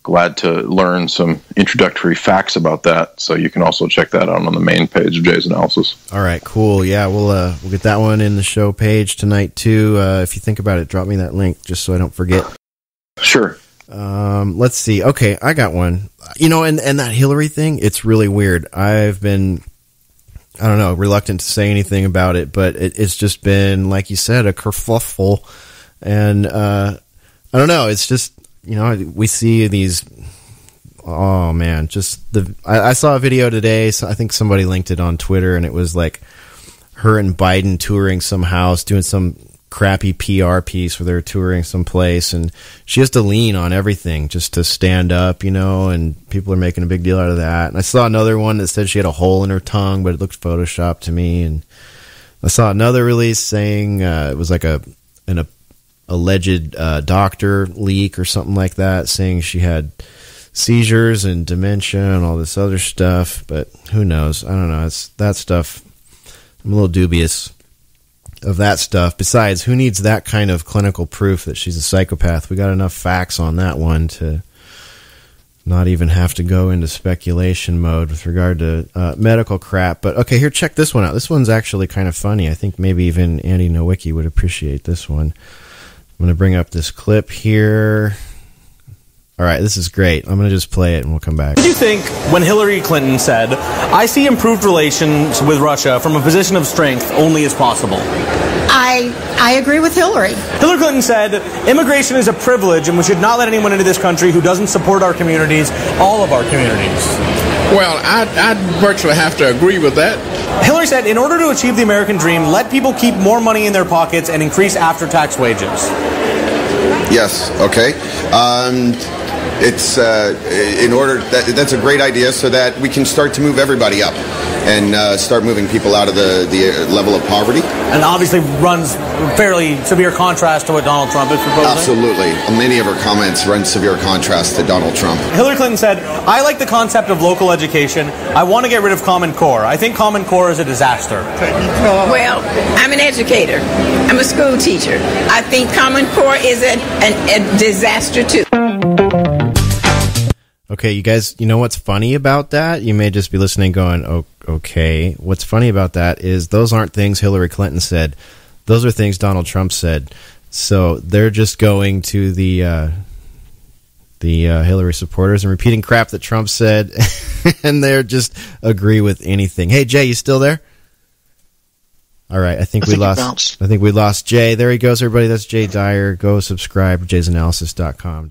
glad to learn some introductory facts about that. So you can also check that out on the main page of Jay's Analysis. All right, cool. Yeah, we'll get that one in the show page tonight too. If you think about it, drop me that link just so I don't forget. Sure. Let's see. Okay, I got one. And that Hillary thing, it's really weird. I've been, I don't know, reluctant to say anything about it, but it's just been, like you said, a kerfuffle. And I don't know, it's just, we see these, oh man, I saw a video today, so I think somebody linked it on Twitter, and it was like her and Biden touring some house, doing some crappy PR piece where they're touring some place, and she has to lean on everything just to stand up, and people are making a big deal out of that. And I saw another one that said she had a hole in her tongue, but it looked photoshopped to me. And I saw another release saying it was like an alleged doctor leak or something like that, saying she had seizures and dementia and all this other stuff, but who knows? I don't know. It's that stuff. I'm a little dubious of that stuff. Besides, who needs that kind of clinical proof that she's a psychopath? We got enough facts on that one to not even have to go into speculation mode with regard to medical crap. But okay, here, check this one out. This one's actually kind of funny. I think maybe even Andy Nowicki would appreciate this one. I'm going to bring up this clip here. All right, this is great. I'm going to just play it and we'll come back. What do you think when Hillary Clinton said, "I see improved relations with Russia from a position of strength only as possible"? I agree with Hillary. Hillary Clinton said, "Immigration is a privilege and we should not let anyone into this country who doesn't support our communities, all of our communities." Well, I'd virtually have to agree with that. Hillary said, "In order to achieve the American dream, let people keep more money in their pockets and increase after-tax wages." Yes, okay. It's in order that's a great idea, so that we can start to move everybody up and start moving people out of the level of poverty. And obviously runs fairly severe contrast to what Donald Trump is proposing. Absolutely. Many of her comments run severe contrast to Donald Trump. Hillary Clinton said, "I like the concept of local education. I want to get rid of Common Core. I think Common Core is a disaster." Well, I'm an educator. I'm a school teacher. I think Common Core is a disaster too. Okay, you guys, you know what's funny about that? You may just be listening going, "Oh, okay." What's funny about that is those aren't things Hillary Clinton said. Those are things Donald Trump said. So they're just going to the Hillary supporters and repeating crap that Trump said, and they're just agree with anything. Hey, Jay, you still there? All right, I think we lost Jay. There he goes, everybody. That's Jay Dyer. Go subscribe, jaysanalysis.com.